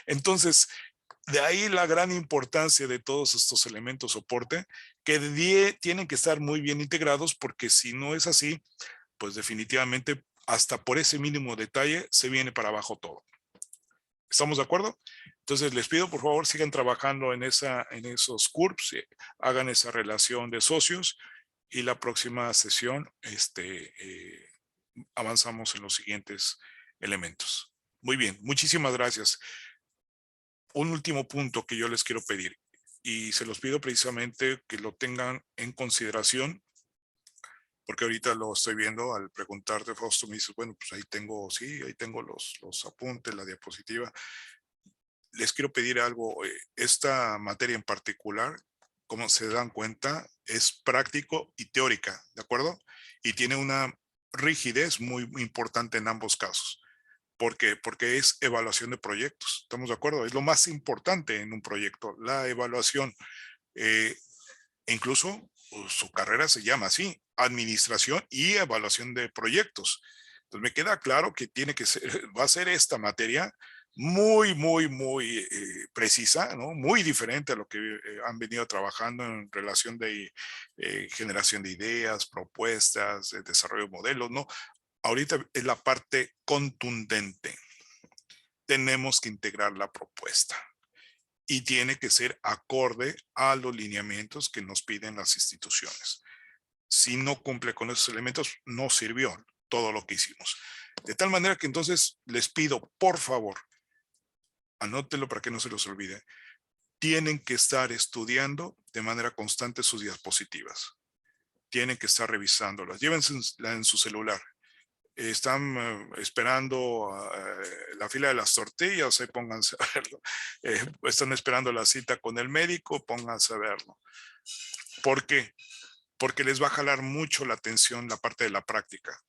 Entonces, De ahí la gran importancia de todos estos elementos soporte que tienen que estar muy bien integrados, porque si no es así, pues definitivamente hasta por ese mínimo detalle se viene para abajo todo. ¿Estamos de acuerdo? Entonces les pido por favor sigan trabajando en esos CURPS, hagan esa relación de socios y la próxima sesión avanzamos en los siguientes elementos. Muy bien, muchísimas gracias. Un último punto que yo les quiero pedir y se los pido precisamente que lo tengan en consideración, porque ahorita lo estoy viendo al preguntarte, Fausto, me dices, bueno, pues ahí tengo, sí, ahí tengo los apuntes, la diapositiva. Les quiero pedir algo, esta materia en particular, como se dan cuenta, es práctico y teórica, ¿de acuerdo? Y tiene una rigidez muy importante en ambos casos. ¿Por qué? Porque es evaluación de proyectos. ¿Estamos de acuerdo? Es lo más importante en un proyecto, la evaluación. Incluso su carrera se llama así, administración y evaluación de proyectos. Entonces me queda claro que tiene que ser, va a ser esta materia muy precisa, ¿no? Muy diferente a lo que han venido trabajando en relación de generación de ideas, propuestas, desarrollo de modelos, ¿no? Ahorita es la parte contundente. Tenemos que integrar la propuesta y tiene que ser acorde a los lineamientos que nos piden las instituciones. Si no cumple con esos elementos, no sirvió todo lo que hicimos. De tal manera que entonces les pido, por favor, anótenlo para que no se los olvide, tienen que estar estudiando de manera constante sus diapositivas. Tienen que estar revisándolas. Llévenla en su celular. Están esperando la fila de las tortillas, pónganse a verlo. Están esperando la cita con el médico, pónganse a verlo. ¿Por qué? Porque les va a jalar mucho la atención la parte de la práctica.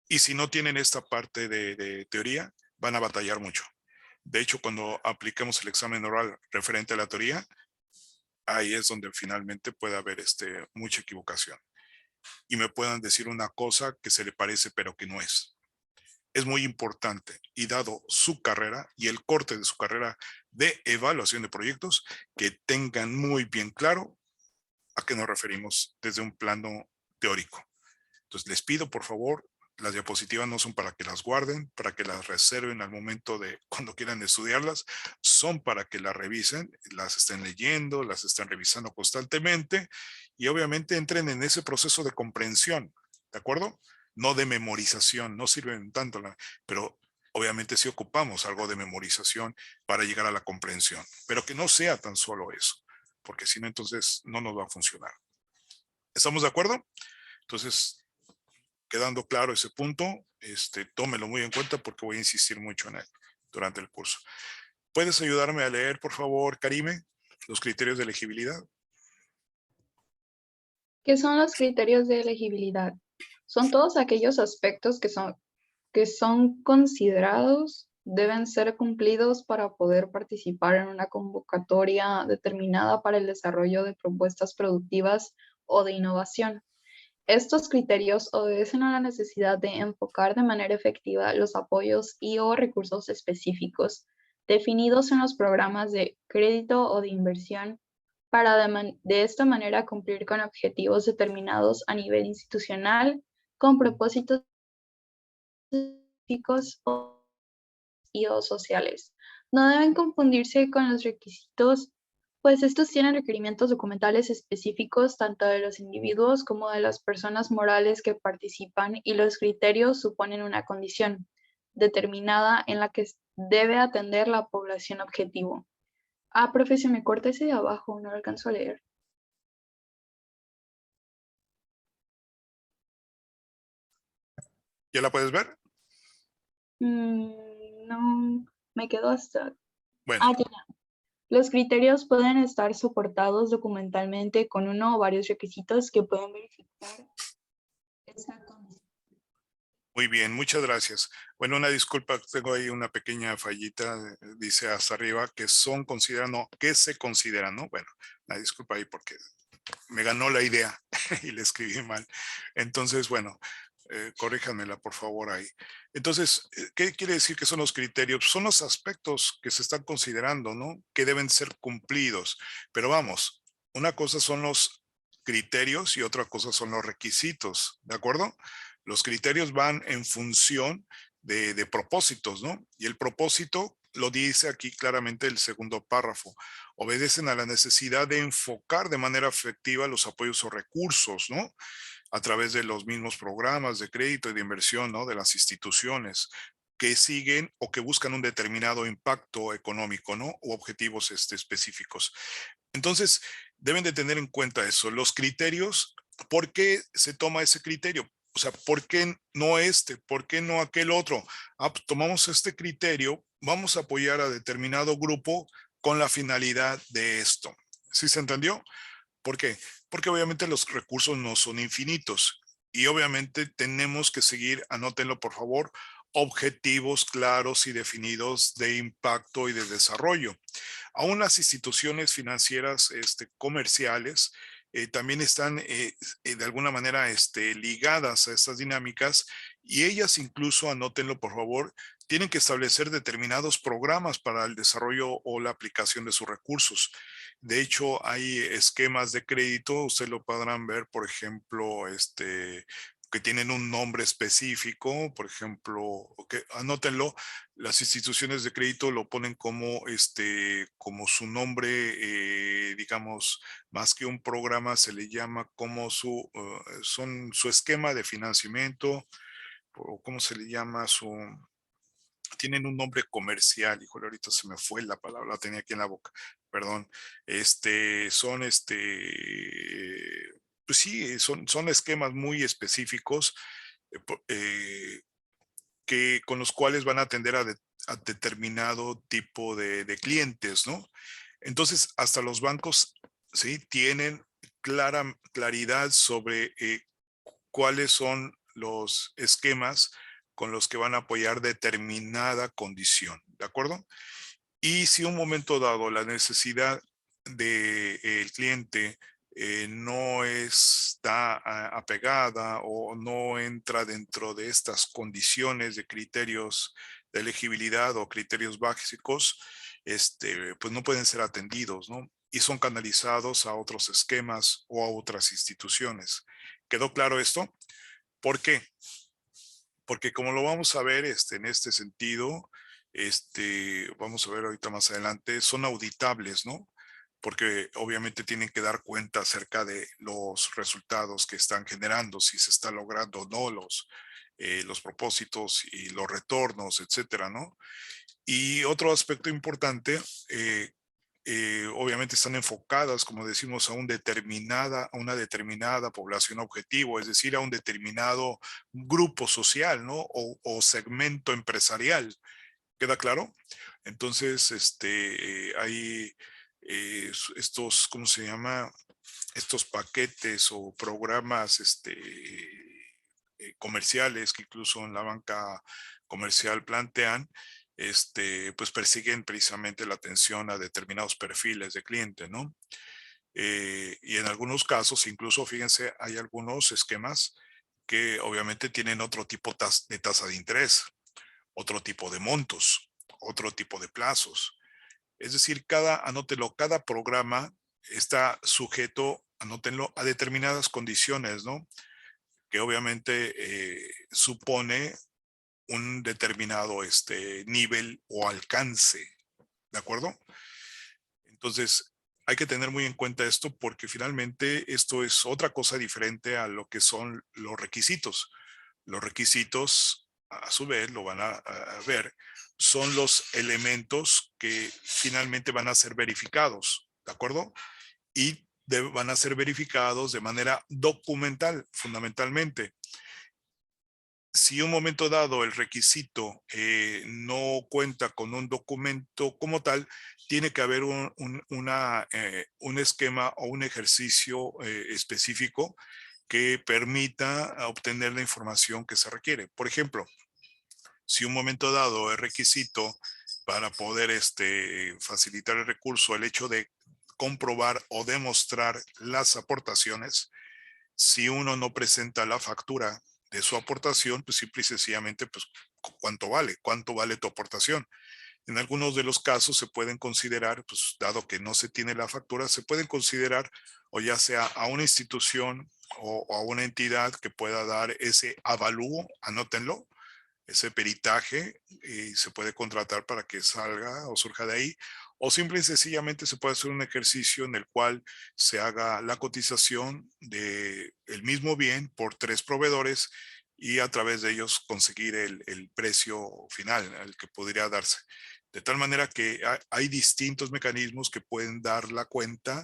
Y si no tienen esta parte de teoría, van a batallar mucho. De hecho, cuando apliquemos el examen oral referente a la teoría, ahí es donde finalmente puede haber mucha equivocación. Y me puedan decir una cosa que se le parece, pero que no es. Es muy importante, y dado su carrera y el corte de su carrera de evaluación de proyectos, que tengan muy bien claro a qué nos referimos desde un plano teórico. Entonces les pido por favor, las diapositivas no son para que las guarden, para que las reserven al momento de cuando quieran estudiarlas, son para que las revisen, las estén leyendo, las estén revisando constantemente y obviamente entren en ese proceso de comprensión, ¿de acuerdo? No de memorización, no sirven tanto, pero obviamente sí ocupamos algo de memorización para llegar a la comprensión, pero que no sea tan solo eso, porque si no entonces no nos va a funcionar. ¿Estamos de acuerdo? Entonces, quedando claro ese punto, tómelo muy en cuenta porque voy a insistir mucho en él durante el curso. ¿Puedes ayudarme a leer, por favor, Karime, los criterios de elegibilidad? ¿Qué son los criterios de elegibilidad? Son todos aquellos aspectos que son considerados, deben ser cumplidos para poder participar en una convocatoria determinada para el desarrollo de propuestas productivas o de innovación. Estos criterios obedecen a la necesidad de enfocar de manera efectiva los apoyos y/o recursos específicos definidos en los programas de crédito o de inversión para de esta manera cumplir con objetivos determinados a nivel institucional con propósitos específicos y/o sociales. No deben confundirse con los requisitos, pues estos tienen requerimientos documentales específicos tanto de los individuos como de las personas morales que participan, y los criterios suponen una condición determinada en la que debe atender la población objetivo. Ah, profe, se me corta ese de abajo, no lo alcanzo a leer. ¿Ya la puedes ver? No, me quedo hasta... Bueno, Ah, ya. Los criterios pueden estar soportados documentalmente con uno o varios requisitos que pueden verificar esa condición. muy bien, muchas gracias. Bueno, una disculpa, tengo ahí una pequeña fallita, dice hasta arriba, que son considerados, no, que se consideran, ¿no? Bueno, una disculpa ahí porque me ganó la idea y le escribí mal. Entonces, bueno, Corríjanmela, por favor, ahí. Entonces, ¿qué quiere decir que son los criterios? Son los aspectos que se están considerando, ¿no? Que deben ser cumplidos. Pero vamos, una cosa son los criterios y otra cosa son los requisitos, ¿de acuerdo? Los criterios van en función de propósitos, ¿no? Y el propósito lo dice aquí claramente el segundo párrafo. Obedecen a la necesidad de enfocar de manera efectiva los apoyos o recursos, ¿no? A través de los mismos programas de crédito y de inversión, ¿no? De las instituciones que siguen o que buscan un determinado impacto económico, ¿no? O objetivos específicos. Entonces, deben de tener en cuenta eso, los criterios. ¿Por qué se toma ese criterio? O sea, ¿por qué no este? ¿Por qué no aquel otro? Ah, pues tomamos este criterio, vamos a apoyar a determinado grupo con la finalidad de esto. ¿Sí se entendió? ¿Por qué? Porque obviamente los recursos no son infinitos y obviamente tenemos que seguir, anótenlo por favor, objetivos claros y definidos de impacto y de desarrollo. Aún las instituciones financieras comerciales también están de alguna manera ligadas a estas dinámicas y ellas incluso, anótenlo por favor, tienen que establecer determinados programas para el desarrollo o la aplicación de sus recursos. De hecho, hay esquemas de crédito, ustedes lo podrán ver, por ejemplo, que tienen un nombre específico, por ejemplo, que anótenlo, las instituciones de crédito lo ponen como su nombre, digamos, más que un programa, se le llama como su esquema de financiamiento, o cómo se le llama tienen un nombre comercial, híjole, ahorita se me fue la palabra, la tenía aquí en la boca, perdón, son pues sí, son esquemas muy específicos con los cuales van a atender a determinado tipo de clientes, ¿no? Entonces, hasta los bancos, ¿sí? Tienen claridad sobre cuáles son los esquemas con los que van a apoyar determinada condición, ¿de acuerdo? Y si un momento dado la necesidad del cliente no está apegada o no entra dentro de estas condiciones de criterios de elegibilidad o criterios básicos, pues no pueden ser atendidos, ¿no? Y son canalizados a otros esquemas o a otras instituciones. ¿Quedó claro esto? ¿Por qué? Porque como lo vamos a ver en este sentido, vamos a ver ahorita más adelante, son auditables, ¿no? Porque obviamente tienen que dar cuenta acerca de los resultados que están generando, si se está logrando o no los propósitos y los retornos, etcétera, ¿no? Y otro aspecto importante, obviamente están enfocadas, como decimos, a una determinada población objetivo, es decir, a un determinado grupo social, ¿no? O segmento empresarial. ¿Queda claro? Entonces, hay estos, ¿cómo se llama? Estos paquetes o programas comerciales que incluso en la banca comercial plantean, pues persiguen precisamente la atención a determinados perfiles de cliente, ¿no? Y en algunos casos, incluso, fíjense, hay algunos esquemas que obviamente tienen otro tipo de tasa de interés, otro tipo de montos, otro tipo de plazos. Es decir, anótenlo, cada programa está sujeto, anótenlo, a determinadas condiciones, ¿no? Que obviamente supone un determinado nivel o alcance, ¿de acuerdo? Entonces, hay que tener muy en cuenta esto porque finalmente esto es otra cosa diferente a lo que son los requisitos. Los requisitos, a su vez, lo van a ver, son los elementos que finalmente van a ser verificados, ¿de acuerdo? Y van a ser verificados de manera documental, fundamentalmente. Si un momento dado el requisito no cuenta con un documento como tal, tiene que haber un esquema o un ejercicio específico que permita obtener la información que se requiere. Por ejemplo, si un momento dado es requisito para poder facilitar el recurso, el hecho de comprobar o demostrar las aportaciones, si uno no presenta la factura de su aportación, pues simple y sencillamente, pues cuánto vale tu aportación. En algunos de los casos se pueden considerar, pues dado que no se tiene la factura, se pueden considerar o ya sea a una institución o a una entidad que pueda dar ese avalúo, anótenlo, ese peritaje, y se puede contratar para que salga o surja de ahí, o simple y sencillamente se puede hacer un ejercicio en el cual se haga la cotización de el mismo bien por 3 proveedores y a través de ellos conseguir el precio final, el que podría darse. De tal manera que hay distintos mecanismos que pueden dar la cuenta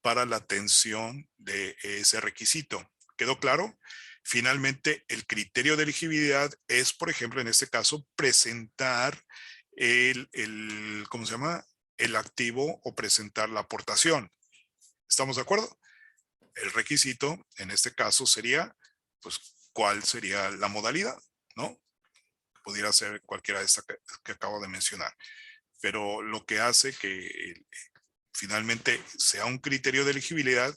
para la atención de ese requisito. ¿Quedó claro? Finalmente, el criterio de elegibilidad es, por ejemplo, en este caso, presentar ¿cómo se llama? El activo o presentar la aportación. ¿Estamos de acuerdo? El requisito, en este caso, sería, pues, ¿cuál sería la modalidad? ¿No? Pudiera ser cualquiera de estas que acabo de mencionar. Pero lo que hace que finalmente sea un criterio de elegibilidad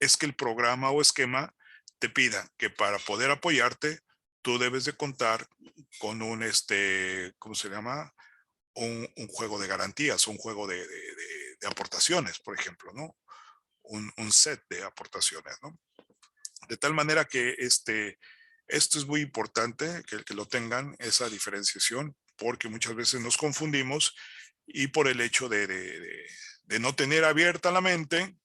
es que el programa o esquema te pida que para poder apoyarte, tú debes de contar con un, ¿cómo se llama? Un juego de garantías, un juego de aportaciones, por ejemplo, ¿no? Un set de aportaciones, ¿no? De tal manera que esto es muy importante, que lo tengan, esa diferenciación, porque muchas veces nos confundimos y por el hecho de no tener abierta la mente,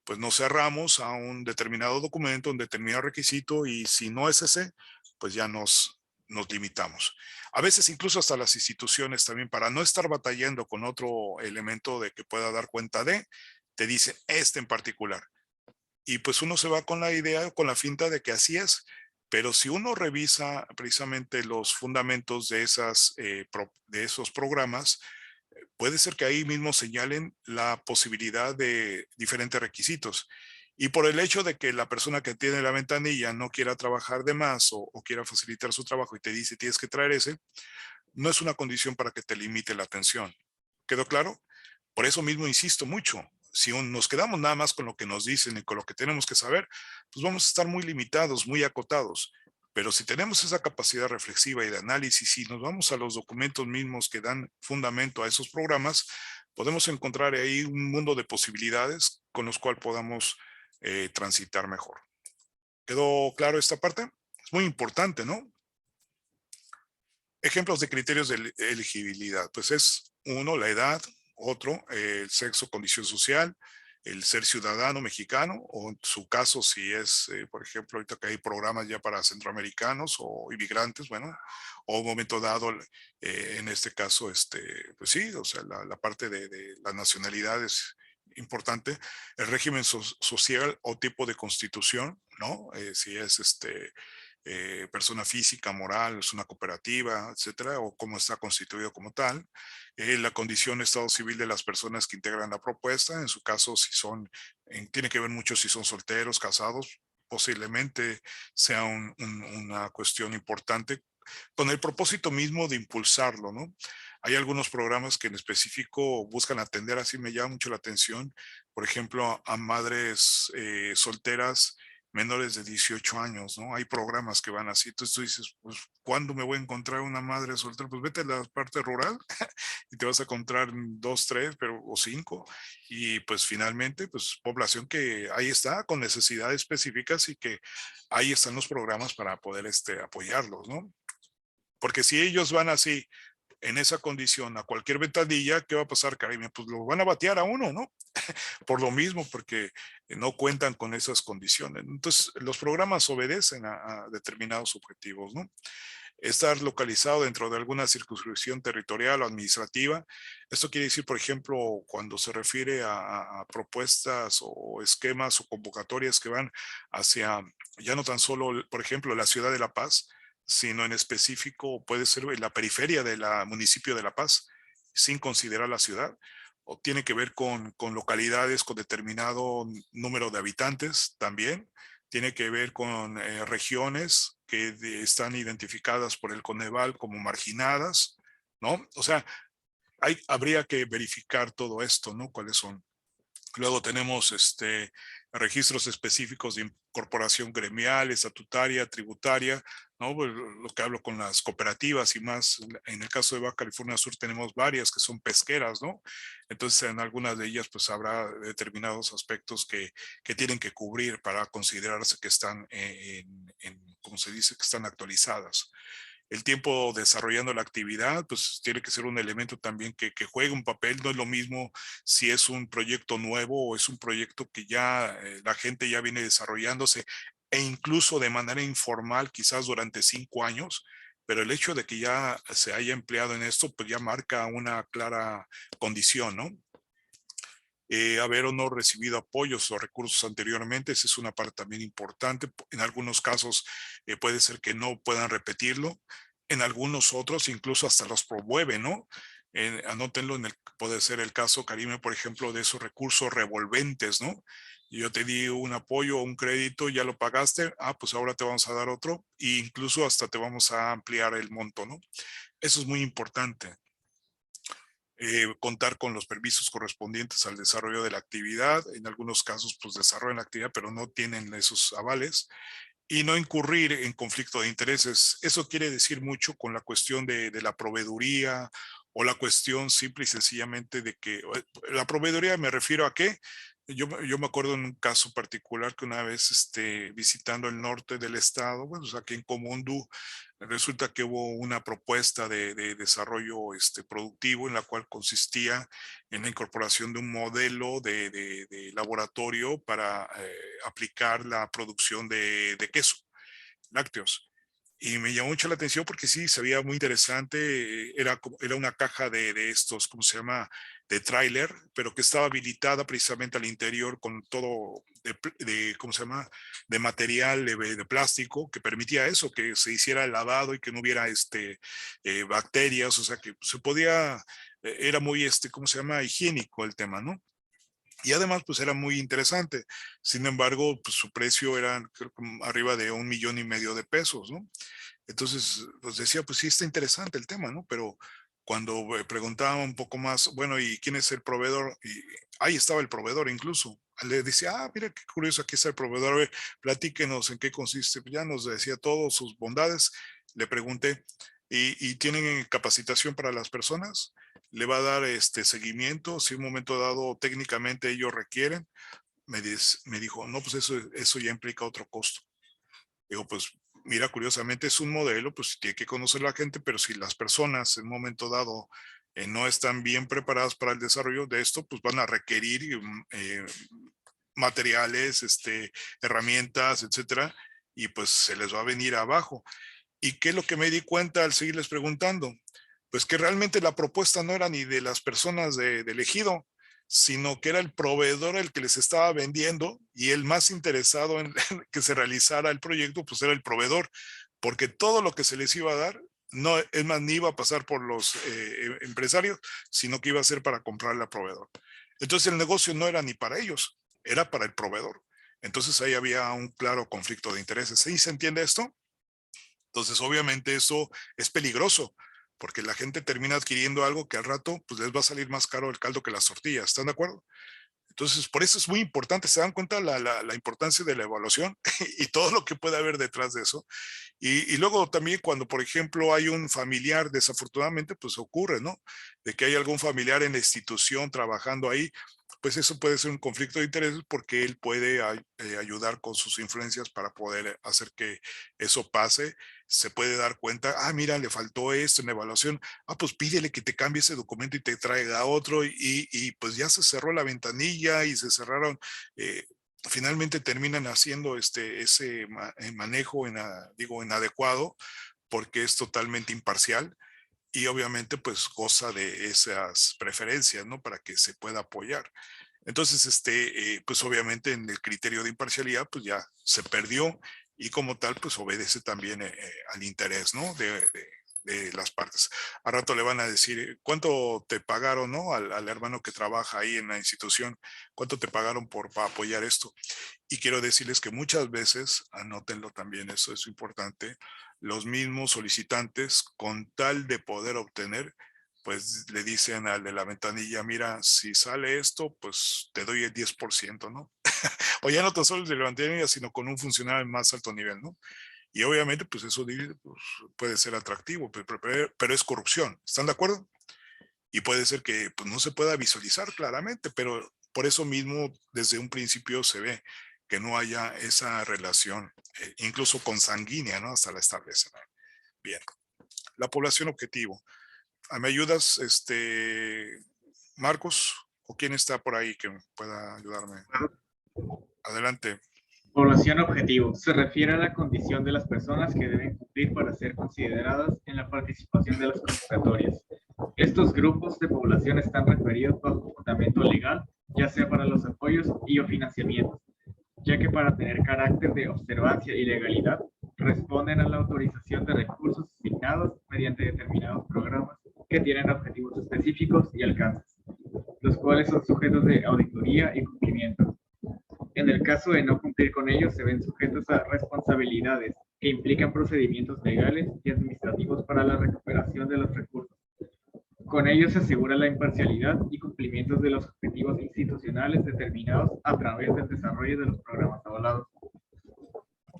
pues nos cerramos a un determinado documento, un determinado requisito, y si no es ese, pues ya nos limitamos. A veces incluso hasta las instituciones también, para no estar batallando con otro elemento de que pueda dar cuenta de, te dice este en particular. Y pues uno se va con la idea, con la finta de que así es. Pero si uno revisa precisamente los fundamentos de esos programas, puede ser que ahí mismo señalen la posibilidad de diferentes requisitos. Y por el hecho de que la persona que tiene la ventanilla no quiera trabajar de más o quiera facilitar su trabajo y te dice tienes que traer ese, no es una condición para que te limite la atención. ¿Quedó claro? Por eso mismo insisto mucho. Si nos quedamos nada más con lo que nos dicen y con lo que tenemos que saber, pues vamos a estar muy limitados, muy acotados. Pero si tenemos esa capacidad reflexiva y de análisis y nos vamos a los documentos mismos que dan fundamento a esos programas, podemos encontrar ahí un mundo de posibilidades con los cuales podamos transitar mejor. ¿Quedó claro esta parte? Es muy importante, ¿no? Ejemplos de criterios de elegibilidad, pues es uno, la edad, otro, el sexo, condición social, el ser ciudadano mexicano, o en su caso, si es, por ejemplo, ahorita que hay programas ya para centroamericanos o inmigrantes, bueno, o un momento dado, en este caso, pues sí, o sea, la parte de la nacionalidad es importante, el régimen social o tipo de constitución, ¿no? Si es persona física, moral, es una cooperativa, etcétera, o cómo está constituido como tal, la condición de estado civil de las personas que integran la propuesta, en su caso, si son, tiene que ver mucho si son solteros, casados, posiblemente sea una cuestión importante con el propósito mismo de impulsarlo, ¿no? Hay algunos programas que en específico buscan atender, así me llama mucho la atención, por ejemplo, a madres solteras menores de 18 años, ¿no? Hay programas que van así, entonces tú dices, pues, ¿cuándo me voy a encontrar una madre soltera? Pues vete a la parte rural y te vas a encontrar 2, 3, pero, o 5, y pues finalmente, pues población que ahí está, con necesidades específicas y que ahí están los programas para poder apoyarlos, ¿no? Porque si ellos van así, en esa condición, a cualquier ventanilla, ¿qué va a pasar, Karime? Pues lo van a batear a uno, ¿no? Por lo mismo, porque no cuentan con esas condiciones. Entonces, los programas obedecen a determinados objetivos, ¿no? Estar localizado dentro de alguna circunscripción territorial o administrativa. Esto quiere decir, por ejemplo, cuando se refiere a propuestas o esquemas o convocatorias que van hacia, ya no tan solo, por ejemplo, la ciudad de La Paz, sino en específico puede ser la periferia del municipio de La Paz, sin considerar la ciudad, o tiene que ver con localidades con determinado número de habitantes también, tiene que ver con regiones que están identificadas por el Coneval como marginadas, ¿no? O sea, habría que verificar todo esto, ¿no? ¿Cuáles son? Luego tenemos registros específicos de incorporación gremial, estatutaria, tributaria, ¿no? Pues, lo que hablo con las cooperativas y más. En el caso de Baja California Sur tenemos varias que son pesqueras, ¿no? Entonces en algunas de ellas pues habrá determinados aspectos que tienen que cubrir para considerarse que están como se dice, que están actualizadas. El tiempo desarrollando la actividad, pues tiene que ser un elemento también que juegue un papel. No es lo mismo si es un proyecto nuevo o es un proyecto que ya la gente ya viene desarrollándose e incluso de manera informal, quizás durante 5 años, pero el hecho de que ya se haya empleado en esto, pues ya marca una clara condición, ¿no? Haber o no recibido apoyos o recursos anteriormente, esa es una parte también importante. En algunos casos puede ser que no puedan repetirlo, en algunos otros incluso hasta los promueven, ¿no? Anótenlo, puede ser el caso, Karime, por ejemplo, de esos recursos revolventes, ¿no? Yo te di un apoyo o un crédito, ya lo pagaste, pues ahora te vamos a dar otro e incluso hasta te vamos a ampliar el monto, ¿no? Eso es muy importante. Contar con los permisos correspondientes al desarrollo de la actividad. En algunos casos, pues desarrollan la actividad, pero no tienen esos avales. Y no incurrir en conflicto de intereses. Eso quiere decir mucho con la cuestión de la proveeduría o la cuestión simple y sencillamente de que la proveeduría me refiero a qué. Yo me acuerdo en un caso particular que una vez visitando el norte del estado, bueno, o sea, aquí en Comondú, resulta que hubo una propuesta de desarrollo productivo en la cual consistía en la incorporación de un modelo de laboratorio para aplicar la producción de queso, lácteos. Y me llamó mucho la atención porque sí, se veía muy interesante. Era una caja de estos, ¿cómo se llama? De tráiler, pero que estaba habilitada precisamente al interior con todo ¿cómo se llama? De material de plástico que permitía eso, que se hiciera el lavado y que no hubiera bacterias, o sea que se podía, era muy, ¿cómo se llama? Higiénico el tema, ¿no? Y además, pues era muy interesante. Sin embargo, pues su precio era creo, arriba de 1,5 millones de pesos, ¿no? Entonces, pues decía, pues sí está interesante el tema, ¿no? Pero cuando preguntaba un poco más, bueno, ¿y quién es el proveedor? Y ahí estaba el proveedor incluso. Le decía, mira qué curioso, aquí está el proveedor, a ver, platíquenos en qué consiste. Ya nos decía todas sus bondades. Le pregunté, ¿y tienen capacitación para las personas? ¿Le va a dar seguimiento si en un momento dado técnicamente ellos requieren? Me dijo, no, pues eso ya implica otro costo. Digo, pues mira, curiosamente es un modelo, pues tiene que conocer la gente, pero si las personas en un momento dado no están bien preparadas para el desarrollo de esto, pues van a requerir materiales, herramientas, etcétera, y pues se les va a venir abajo. ¿Y qué es lo que me di cuenta al seguirles preguntando? Pues que realmente la propuesta no era ni de las personas del ejido, sino que era el proveedor el que les estaba vendiendo y el más interesado en que se realizara el proyecto, pues era el proveedor, porque todo lo que se les iba a dar, no, es más, ni iba a pasar por los empresarios, sino que iba a ser para comprarle al proveedor. Entonces el negocio no era ni para ellos, era para el proveedor. Entonces ahí había un claro conflicto de intereses. ¿Sí se entiende esto? Entonces, obviamente eso es peligroso, porque la gente termina adquiriendo algo que al rato pues les va a salir más caro el caldo que las tortillas. ¿Están de acuerdo? Entonces, por eso es muy importante, se dan cuenta la importancia de la evaluación y todo lo que puede haber detrás de eso. Y luego también cuando, por ejemplo, hay un familiar, desafortunadamente, pues ocurre, ¿no? De que hay algún familiar en la institución trabajando ahí, pues eso puede ser un conflicto de intereses porque él puede ayudar con sus influencias para poder hacer que eso pase. Se puede dar cuenta, mira, le faltó esto en la evaluación. Pues pídele que te cambie ese documento y te traiga otro. Y pues ya se cerró la ventanilla y se cerraron. Finalmente terminan haciendo ese manejo digo, inadecuado porque es totalmente imparcial y obviamente pues goza de esas preferencias, ¿no? Para que se pueda apoyar. Entonces, pues obviamente en el criterio de imparcialidad pues ya se perdió y como tal pues obedece también al interés, ¿no? De las partes. A rato le van a decir, ¿cuánto te pagaron, no? Al hermano que trabaja ahí en la institución, ¿cuánto te pagaron para apoyar esto? Y quiero decirles que muchas veces, anótenlo también, eso es importante, los mismos solicitantes, con tal de poder obtener, pues le dicen al de la ventanilla, mira, si sale esto, pues te doy el 10%, ¿no? O ya no tan solo el de la ventanilla, sino con un funcionario de más alto nivel, ¿no? Y obviamente, pues eso pues, puede ser atractivo, pero es corrupción. ¿Están de acuerdo? Y puede ser que pues, no se pueda visualizar claramente, pero por eso mismo desde un principio se ve que no haya esa relación, incluso consanguínea, ¿no? Hasta la establecen. Bien. La población objetivo. ¿Me ayudas, Marcos? ¿O quién está por ahí que pueda ayudarme? Adelante. Población objetivo. Se refiere a la condición de las personas que deben cumplir para ser consideradas en la participación de las convocatorias. Estos grupos de población están referidos bajo fundamento legal, ya sea para los apoyos y o financiamientos, ya que para tener carácter de observancia y legalidad, responden a la autorización de recursos asignados mediante determinados programas que tienen objetivos específicos y alcances, los cuales son sujetos de auditoría y cumplimiento. En el caso de no cumplir con ellos, se ven sujetos a responsabilidades que implican procedimientos legales y administrativos para la recuperación de los recursos. Con ello se asegura la imparcialidad y cumplimiento de los objetivos institucionales determinados a través del desarrollo de los programas avalados.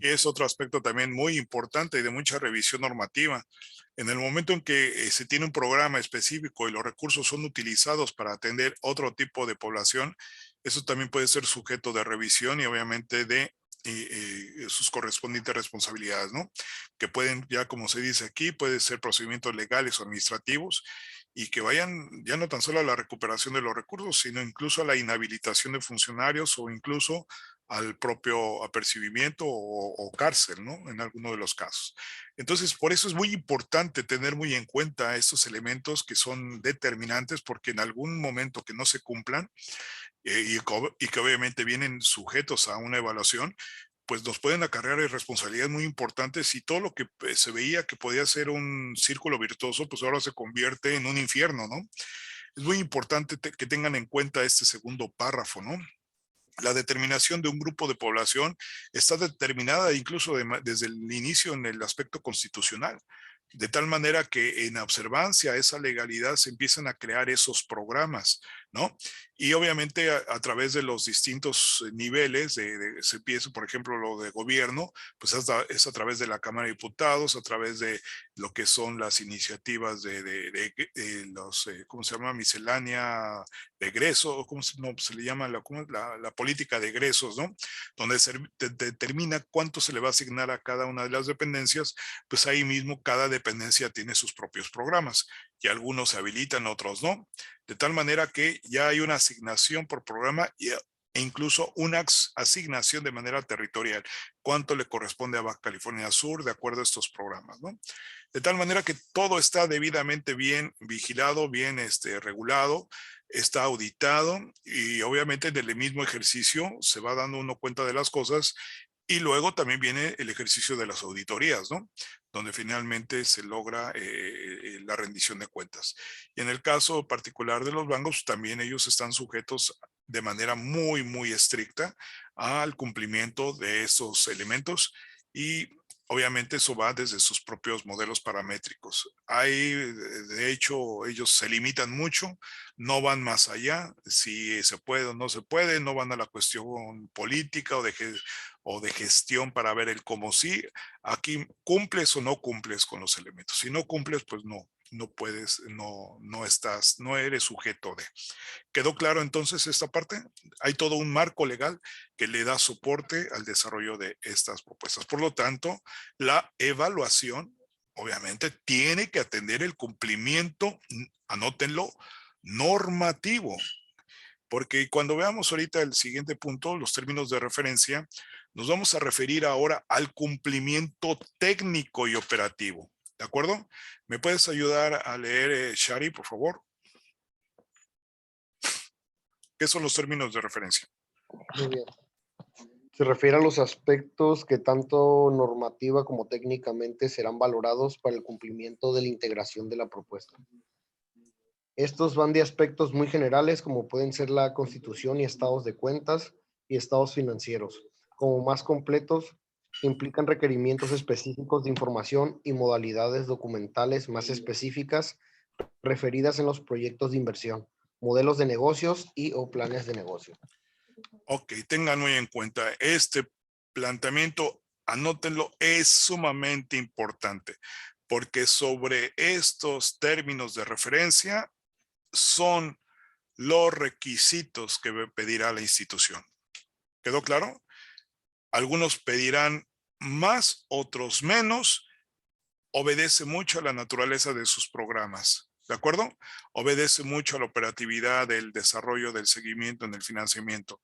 Y es otro aspecto también muy importante y de mucha revisión normativa. En el momento en que se tiene un programa específico y los recursos son utilizados para atender otro tipo de población, eso también puede ser sujeto de revisión y obviamente de sus correspondientes responsabilidades, ¿no? Que pueden, ya como se dice aquí, pueden ser procedimientos legales o administrativos y que vayan ya no tan solo a la recuperación de los recursos, sino incluso a la inhabilitación de funcionarios o incluso al propio apercibimiento o cárcel, ¿no? En alguno de los casos. Entonces, por eso es muy importante tener muy en cuenta estos elementos que son determinantes, porque en algún momento que no se cumplan y que obviamente vienen sujetos a una evaluación, pues nos pueden acarrear responsabilidades muy importantes y todo lo que se veía que podía ser un círculo virtuoso, pues ahora se convierte en un infierno, ¿no? Es muy importante que tengan en cuenta este segundo párrafo, ¿no? La determinación de un grupo de población está determinada incluso desde el inicio en el aspecto constitucional, de tal manera que en observancia a esa legalidad se empiezan a crear esos programas, ¿no? Y obviamente a través de los distintos niveles, se empieza, por ejemplo, lo de gobierno, pues es a través de la Cámara de Diputados, a través de lo que son las iniciativas de los, ¿cómo se llama? Miscelánea de egresos, ¿cómo se le llama? La política de egresos, ¿no? Donde se determina cuánto se le va a asignar a cada una de las dependencias, pues ahí mismo cada dependencia tiene sus propios programas y algunos se habilitan, otros no, de tal manera que ya hay una asignación por programa e incluso una asignación de manera territorial, cuánto le corresponde a Baja California Sur de acuerdo a estos programas, ¿no? De tal manera que todo está debidamente bien vigilado, bien regulado, está auditado y obviamente en el mismo ejercicio se va dando uno cuenta de las cosas y luego también viene el ejercicio de las auditorías, ¿no? Donde finalmente se logra la rendición de cuentas. Y en el caso particular de los bancos, también ellos están sujetos de manera muy, muy estricta al cumplimiento de estos elementos y obviamente eso va desde sus propios modelos paramétricos. De hecho, ellos se limitan mucho, no van más allá, si se puede o no se puede, no van a la cuestión política o de gestión para ver el cómo sí. Aquí cumples o no cumples con los elementos. Si no cumples, pues no puedes, no estás, no eres sujeto de. ¿Quedó claro entonces esta parte? Hay todo un marco legal que le da soporte al desarrollo de estas propuestas. Por lo tanto, la evaluación, obviamente, tiene que atender el cumplimiento, anótenlo, normativo. Porque cuando veamos ahorita el siguiente punto, los términos de referencia, nos vamos a referir ahora al cumplimiento técnico y operativo. ¿De acuerdo? ¿Me puedes ayudar a leer, Shari, por favor? ¿Qué son los términos de referencia? Muy bien. Se refiere a los aspectos que tanto normativa como técnicamente serán valorados para el cumplimiento de la integración de la propuesta. Estos van de aspectos muy generales como pueden ser la constitución y estados de cuentas y estados financieros, como más completos implican requerimientos específicos de información y modalidades documentales más específicas referidas en los proyectos de inversión, modelos de negocios y o planes de negocio. Ok, tengan muy en cuenta este planteamiento, anótenlo, es sumamente importante, porque sobre estos términos de referencia son los requisitos que pedirá la institución. ¿Quedó claro? Algunos pedirán más, otros menos. Obedece mucho a la naturaleza de sus programas. ¿De acuerdo? Obedece mucho a la operatividad del desarrollo del seguimiento en el financiamiento.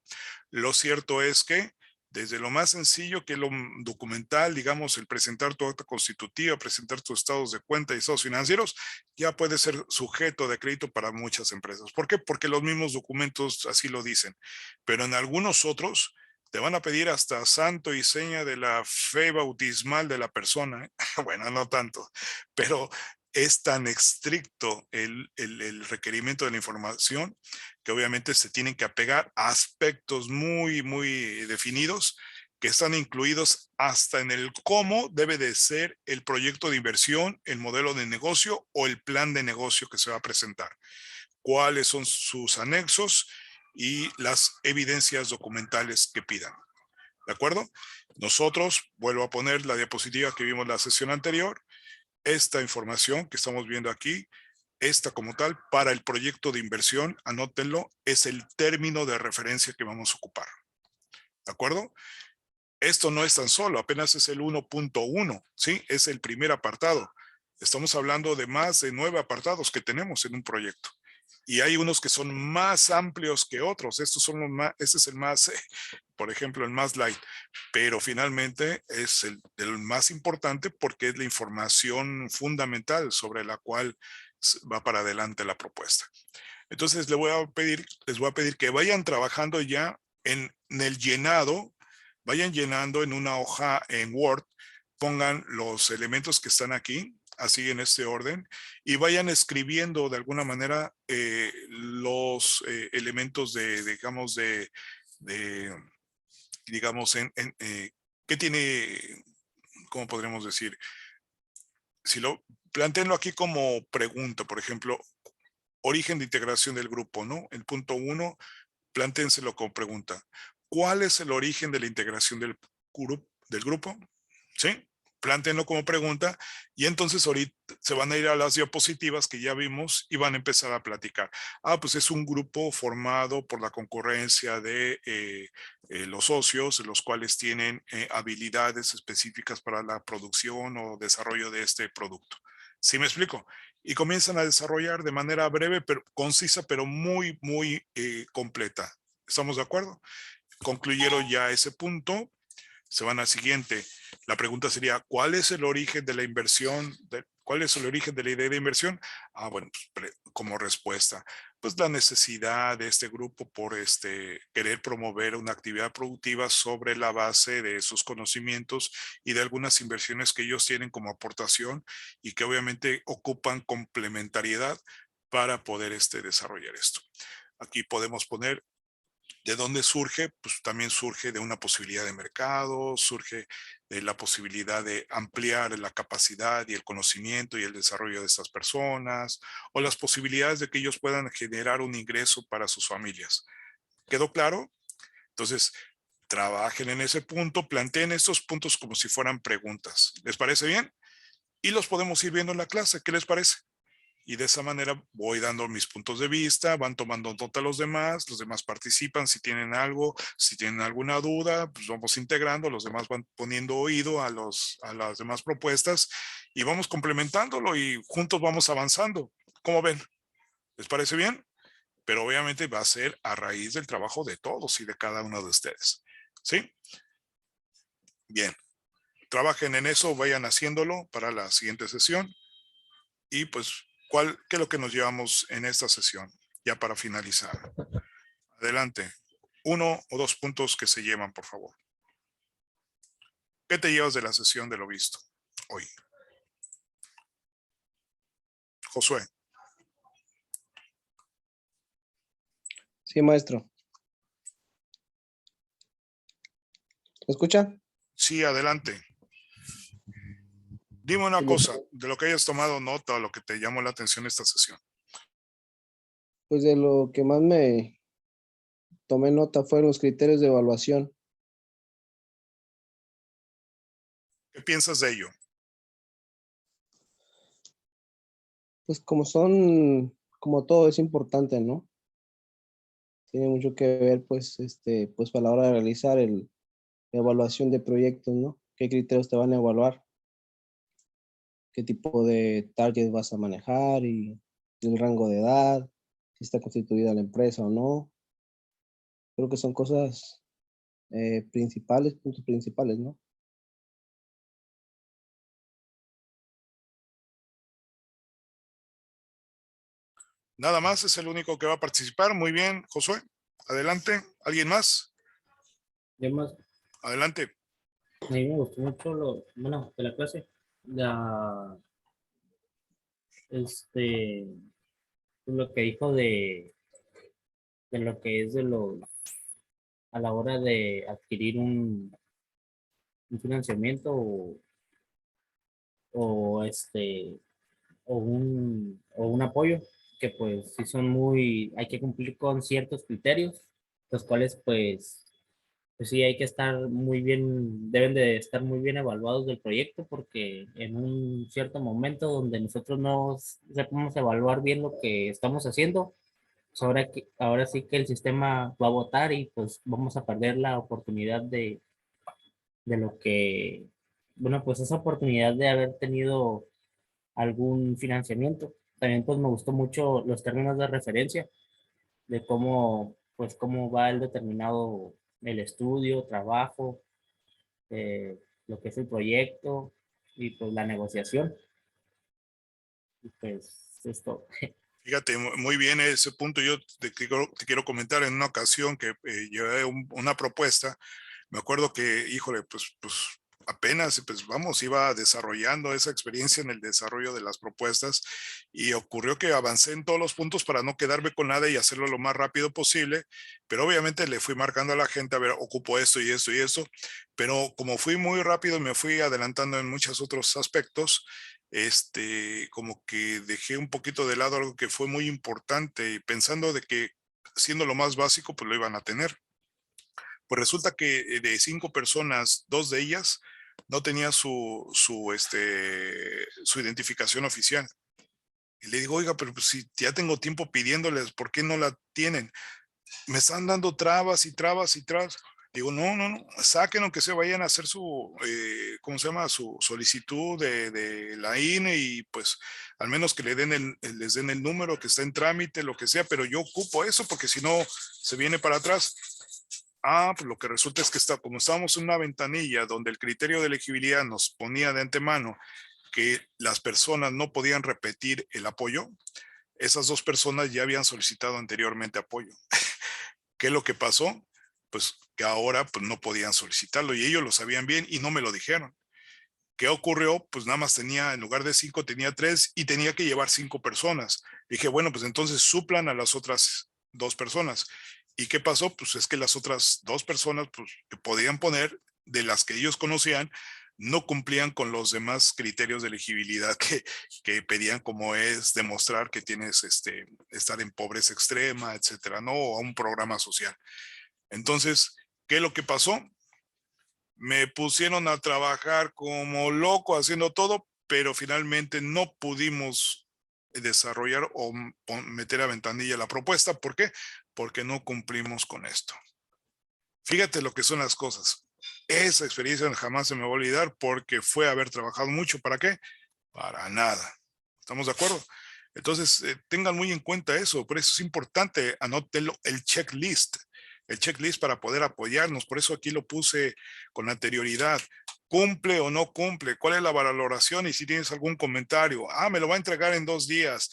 Lo cierto es que desde lo más sencillo que lo documental, digamos, el presentar tu acta constitutiva, presentar tus estados de cuenta y estados financieros, ya puede ser sujeto de crédito para muchas empresas. ¿Por qué? Porque los mismos documentos así lo dicen. Pero en algunos otros te van a pedir hasta santo y seña de la fe bautismal de la persona. Bueno, no tanto, pero es tan estricto el requerimiento de la información que obviamente se tienen que apegar a aspectos muy, muy definidos que están incluidos hasta en el cómo debe de ser el proyecto de inversión, el modelo de negocio o el plan de negocio que se va a presentar. Cuáles son sus anexos y las evidencias documentales que pidan. ¿De acuerdo? Nosotros, vuelvo a poner la diapositiva que vimos la sesión anterior, esta información que estamos viendo aquí, esta como tal, para el proyecto de inversión, anótenlo, es el término de referencia que vamos a ocupar. ¿De acuerdo? Esto no es tan solo, apenas es el 1.1, ¿sí? Es el primer apartado. Estamos hablando de más de 9 apartados que tenemos en un proyecto. Y hay unos que son más amplios que otros. Estos son los más, este es el más, por ejemplo, el más light. Pero finalmente es el más importante porque es la información fundamental sobre la cual va para adelante la propuesta. Entonces les voy a pedir que vayan trabajando ya en el llenado, vayan llenando en una hoja en Word, pongan los elementos que están aquí, así en este orden, y vayan escribiendo de alguna manera los elementos digamos, ¿qué tiene, cómo podríamos decir? Si lo planteenlo aquí como pregunta, por ejemplo, origen de integración del grupo, ¿no? El punto 1, plantéenselo como pregunta. ¿Cuál es el origen de la integración del grupo? ¿Sí? Plántenlo como pregunta y entonces ahorita se van a ir a las diapositivas que ya vimos y van a empezar a platicar. Pues es un grupo formado por la concurrencia de los socios, los cuales tienen habilidades específicas para la producción o desarrollo de este producto. ¿Sí me explico? Y comienzan a desarrollar de manera breve, pero concisa, pero muy, muy completa. ¿Estamos de acuerdo? Concluyeron ya ese punto. Se van al siguiente. La pregunta sería, ¿cuál es el origen de la inversión? ¿Cuál es el origen de la idea de inversión? Bueno, pues, como respuesta, pues la necesidad de este grupo por querer promover una actividad productiva sobre la base de sus conocimientos y de algunas inversiones que ellos tienen como aportación y que obviamente ocupan complementariedad para poder desarrollar esto. Aquí podemos poner ¿de dónde surge? Pues también surge de una posibilidad de mercado, surge de la posibilidad de ampliar la capacidad y el conocimiento y el desarrollo de estas personas, o las posibilidades de que ellos puedan generar un ingreso para sus familias. ¿Quedó claro? Entonces, trabajen en ese punto, planteen estos puntos como si fueran preguntas. ¿Les parece bien? Y los podemos ir viendo en la clase. ¿Qué les parece? Y de esa manera voy dando mis puntos de vista, van tomando nota los demás participan si tienen algo, si tienen alguna duda, pues vamos integrando, los demás van poniendo oído a las demás propuestas y vamos complementándolo y juntos vamos avanzando. ¿Cómo ven? ¿Les parece bien? Pero obviamente va a ser a raíz del trabajo de todos y de cada uno de ustedes. ¿Sí? Bien. Trabajen en eso, vayan haciéndolo para la siguiente sesión y pues ¿qué es lo que nos llevamos en esta sesión? Ya para finalizar. Adelante. 1 o 2 puntos que se llevan, por favor. ¿Qué te llevas de la sesión de lo visto hoy? Josué. Sí, maestro. ¿Me escucha? Sí, adelante. Dime una Sí, lo- cosa, de lo que hayas tomado nota o lo que te llamó la atención esta sesión. Pues de lo que más me tomé nota fueron los criterios de evaluación. ¿Qué piensas de ello? Pues como son, como todo es importante, ¿no? Tiene mucho que ver, pues, pues a la hora de realizar la evaluación de proyectos, ¿no? ¿Qué criterios te van a evaluar? ¿Qué tipo de target vas a manejar y el rango de edad? Si está constituida la empresa o no. Creo que son cosas principales, puntos principales, ¿no? Nada más, es el único que va a participar. Muy bien, Josué. Adelante. ¿Alguien más? Yo más, Adelante. a mí me gustó mucho bueno, de la clase, la, este, lo que dijo de lo que es a la hora de adquirir un financiamiento o o un apoyo, que pues sí son hay que cumplir con ciertos criterios, los cuales pues sí hay que estar muy bien, deben de estar muy bien evaluados del proyecto, porque en un cierto momento donde nosotros no sepamos evaluar bien lo que estamos haciendo, pues ahora sí que el sistema va a votar y pues vamos a perder la oportunidad de lo que, bueno, pues esa oportunidad de haber tenido algún financiamiento. También pues me gustó mucho los términos de referencia, de pues cómo va el determinado, el estudio, trabajo, lo que es el proyecto y pues la negociación. Y pues esto. Fíjate, muy bien ese punto. Yo te quiero comentar en una ocasión que llevé una propuesta. Me acuerdo que, híjole, pues apenas, pues vamos, iba desarrollando esa experiencia en el desarrollo de las propuestas y ocurrió que avancé en todos los puntos para no quedarme con nada y hacerlo lo más rápido posible, pero obviamente le fui marcando a la gente, a ver, ocupo esto y esto y esto, pero como fui muy rápido, me fui adelantando en muchos otros aspectos, como que dejé un poquito de lado algo que fue muy importante y pensando de que siendo lo más básico, pues lo iban a tener. Pues resulta que de 5 personas, 2 de ellas no tenían su identificación oficial. Y le digo, oiga, pero pues si ya tengo tiempo pidiéndoles, ¿por qué no la tienen? Me están dando trabas y trabas y trabas. Digo, no, no, no, saquen aunque se vayan a hacer ¿cómo se llama? Su solicitud de la INE y pues al menos que les den el número que está en trámite, lo que sea, pero yo ocupo eso porque si no se viene para atrás. Ah, pues lo que resulta es que como estábamos en una ventanilla donde el criterio de elegibilidad nos ponía de antemano que las personas no podían repetir el apoyo, esas 2 personas ya habían solicitado anteriormente apoyo. ¿Qué es lo que pasó? Pues que ahora pues, no podían solicitarlo y ellos lo sabían bien y no me lo dijeron. ¿Qué ocurrió? Pues nada más tenía, en lugar de 5, tenía 3 y tenía que llevar 5 personas. Dije, bueno, pues entonces suplan a las otras 2 personas. ¿Y qué pasó? Pues es que las otras 2 personas pues, que podían poner, de las que ellos conocían, no cumplían con los demás criterios de elegibilidad que pedían, como es demostrar que tienes estar en pobreza extrema, etcétera, ¿no? O a un programa social. Entonces, ¿qué es lo que pasó? Me pusieron a trabajar como loco haciendo todo, pero finalmente no pudimos desarrollar o meter a ventanilla la propuesta. ¿Por qué? Porque no cumplimos con esto. Fíjate lo que son las cosas. Esa experiencia jamás se me va a olvidar porque fue haber trabajado mucho. ¿Para qué? Para nada. ¿Estamos de acuerdo? Entonces, tengan muy en cuenta eso. Por eso es importante, anótelo, el checklist para poder apoyarnos. Por eso aquí lo puse con anterioridad. ¿Cumple o no cumple? ¿Cuál es la valoración? Y si tienes algún comentario, me lo va a entregar en 2 días.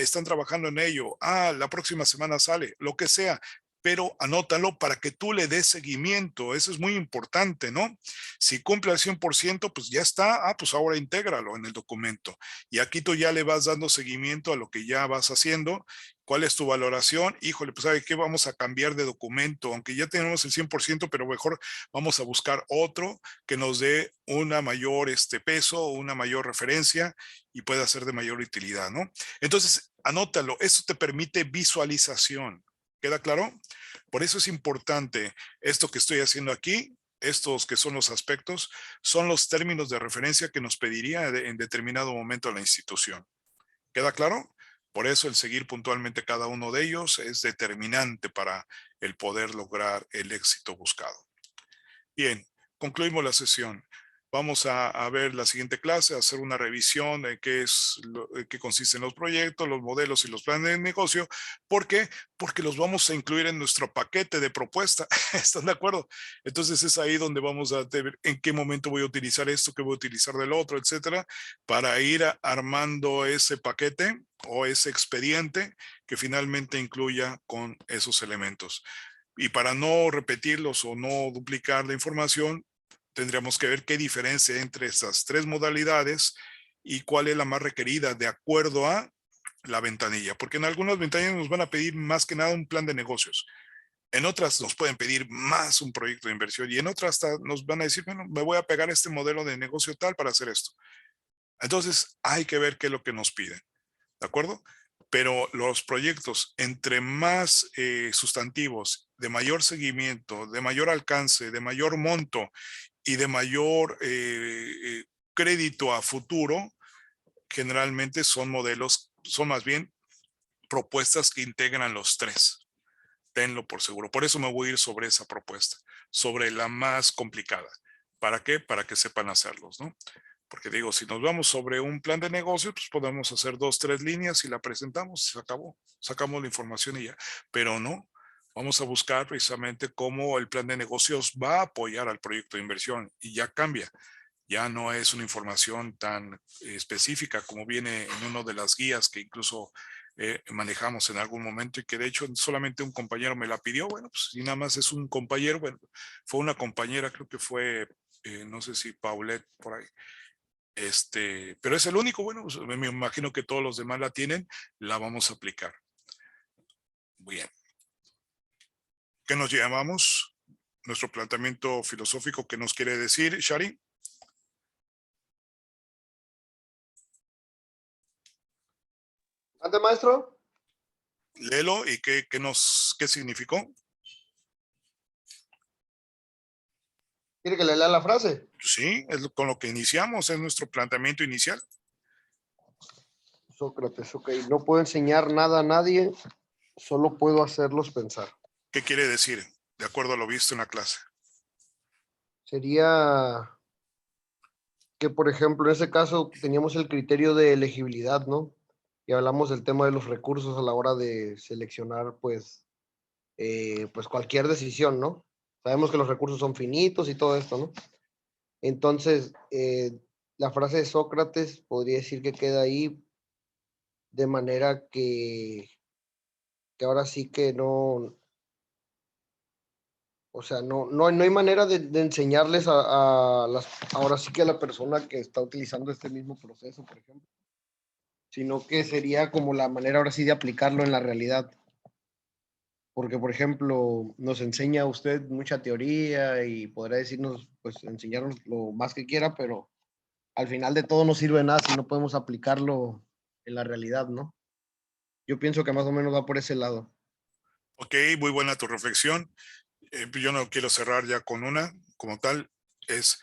Están trabajando en ello. La próxima semana sale. Lo que sea. pero anótalo para que tú le des seguimiento. Eso es muy importante, ¿no? Si cumple al 100%, pues ya está. Pues ahora intégralo en el documento. Y aquí tú ya le vas dando seguimiento a lo que ya vas haciendo. ¿Cuál es tu valoración? Híjole, pues ¿sabe qué? Vamos a cambiar de documento, aunque ya tenemos el 100%, pero mejor vamos a buscar otro que nos dé una mayor peso, una mayor referencia y pueda ser de mayor utilidad, ¿no? Entonces, anótalo. Eso te permite visualización. ¿Queda claro? Por eso es importante esto que estoy haciendo aquí. Estos que son los aspectos, son los términos de referencia que nos pediría en determinado momento la institución. ¿Queda claro? Por eso el seguir puntualmente cada uno de ellos es determinante para el poder lograr el éxito buscado. Bien, concluimos la sesión. Vamos a ver la siguiente clase, a hacer una revisión de qué consisten los proyectos, los modelos y los planes de negocio. ¿Por qué? Porque los vamos a incluir en nuestro paquete de propuesta. ¿Están de acuerdo? Entonces es ahí donde vamos a ver en qué momento voy a utilizar esto, qué voy a utilizar del otro, etcétera, para ir armando ese paquete o ese expediente que finalmente incluya con esos elementos. Y para no repetirlos o no duplicar la información, tendríamos que ver qué diferencia entre esas tres modalidades y cuál es la más requerida de acuerdo a la ventanilla. Porque en algunas ventanillas nos van a pedir más que nada un plan de negocios. En otras nos pueden pedir más un proyecto de inversión y en otras hasta nos van a decir, bueno, me voy a pegar este modelo de negocio tal para hacer esto. Entonces hay que ver qué es lo que nos piden. ¿De acuerdo? Pero los proyectos entre más sustantivos, de mayor seguimiento, de mayor alcance, de mayor monto y de mayor crédito a futuro, generalmente son modelos, son más bien propuestas que integran los tres. Tenlo por seguro. Por eso me voy a ir sobre esa propuesta, sobre la más complicada. ¿Para qué? Para que sepan hacerlos, ¿no? Porque digo, si nos vamos sobre un plan de negocio, pues podemos hacer 2, 3 líneas y la presentamos, se acabó, sacamos la información y ya. Pero no, vamos a buscar precisamente cómo el plan de negocios va a apoyar al proyecto de inversión y ya cambia. Ya no es una información tan específica como viene en una de las guías que incluso manejamos en algún momento y que de hecho solamente un compañero me la pidió. Bueno, pues y nada más es un compañero, bueno, fue una compañera, creo que fue, no sé si Paulette por ahí. Pero es el único, bueno, pues, me imagino que todos los demás la tienen, la vamos a aplicar. Bien. ¿Qué nos llamamos? Nuestro planteamiento filosófico, ¿qué nos quiere decir, Shari? ¿Ante, maestro? Léelo y qué significó. ¿Quiere que le lea la frase? Sí, es con lo que iniciamos, es nuestro planteamiento inicial. Sócrates, ok. No puedo enseñar nada a nadie, solo puedo hacerlos pensar. ¿Qué quiere decir? De acuerdo a lo visto en la clase. Sería que, por ejemplo, en ese caso teníamos el criterio de elegibilidad, ¿no? Y hablamos del tema de los recursos a la hora de seleccionar, pues cualquier decisión, ¿no? Sabemos que los recursos son finitos y todo esto, ¿no? Entonces, la frase de Sócrates podría decir que queda ahí de manera que ahora sí que no, o sea, no hay manera de enseñarles ahora sí que a la persona que está utilizando este mismo proceso, por ejemplo, sino que sería como la manera ahora sí de aplicarlo en la realidad. Porque, por ejemplo, nos enseña usted mucha teoría y podrá decirnos, pues, enseñarnos lo más que quiera, pero al final de todo no sirve de nada si no podemos aplicarlo en la realidad, ¿no? Yo pienso que más o menos va por ese lado. Ok, muy buena tu reflexión. Yo no quiero cerrar ya con una, como tal, es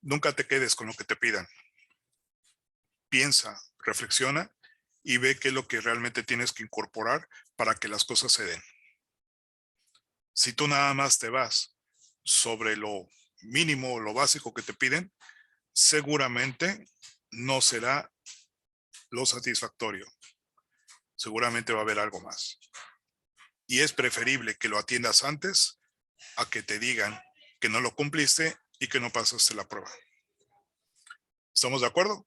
nunca te quedes con lo que te pidan. Piensa, reflexiona y ve qué es lo que realmente tienes que incorporar para que las cosas se den. Si tú nada más te vas sobre lo mínimo, lo básico que te piden, seguramente no será lo satisfactorio. Seguramente va a haber algo más. Y es preferible que lo atiendas antes a que te digan que no lo cumpliste y que no pasaste la prueba. ¿Estamos de acuerdo?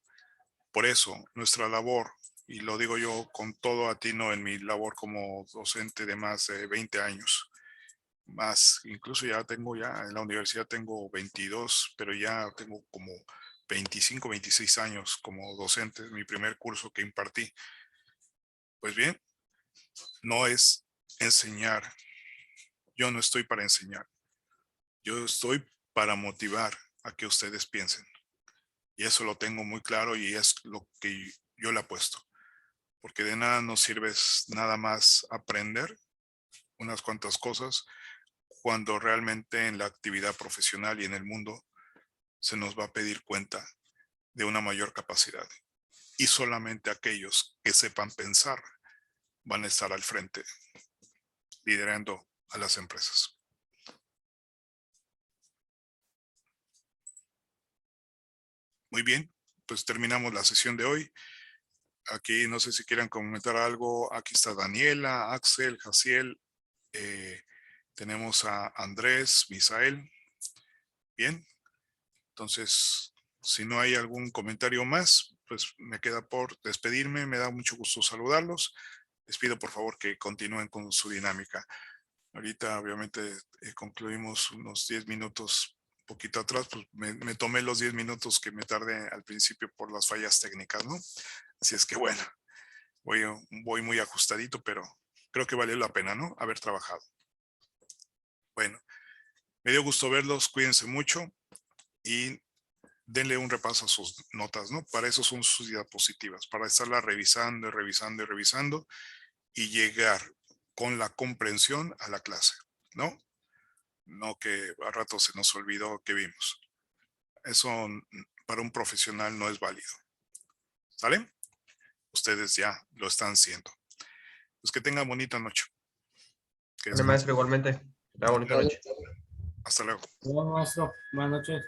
Por eso, nuestra labor y lo digo yo con todo atino en mi labor como docente de más de 20 años. Más, incluso ya en la universidad tengo 22, pero ya tengo como 25, 26 años como docente, mi primer curso que impartí. Pues bien, no es enseñar. Yo no estoy para enseñar. Yo estoy para motivar a que ustedes piensen. Y eso lo tengo muy claro y es lo que yo le apuesto. Porque de nada nos sirve nada más aprender unas cuantas cosas cuando realmente en la actividad profesional y en el mundo se nos va a pedir cuenta de una mayor capacidad. Y solamente aquellos que sepan pensar van a estar al frente, liderando a las empresas. Muy bien, pues terminamos la sesión de hoy. Aquí no sé si quieran comentar algo. Aquí está Daniela, Axel, Jaciel. Tenemos a Andrés, Misael. Bien, entonces, si no hay algún comentario más, pues me queda por despedirme. Me da mucho gusto saludarlos. Les pido por favor que continúen con su dinámica. Ahorita obviamente concluimos unos 10 minutos, un poquito atrás, pues me tomé los 10 minutos que me tardé al principio por las fallas técnicas, ¿no? Así es que bueno, voy muy ajustadito, pero creo que valió la pena, ¿no? Haber trabajado. Bueno, me dio gusto verlos, cuídense mucho y denle un repaso a sus notas, ¿no? Para eso son sus diapositivas, para estarlas revisando y revisando y revisando y llegar con la comprensión a la clase, ¿no? No que a rato se nos olvidó que vimos. Eso para un profesional no es válido. ¿Sale? Ustedes ya lo están haciendo. Pues que tengan bonita noche. Que Bueno, descansen. maestro, igualmente. Una bonita noche. Hasta luego. Bueno, maestro, buenas noches.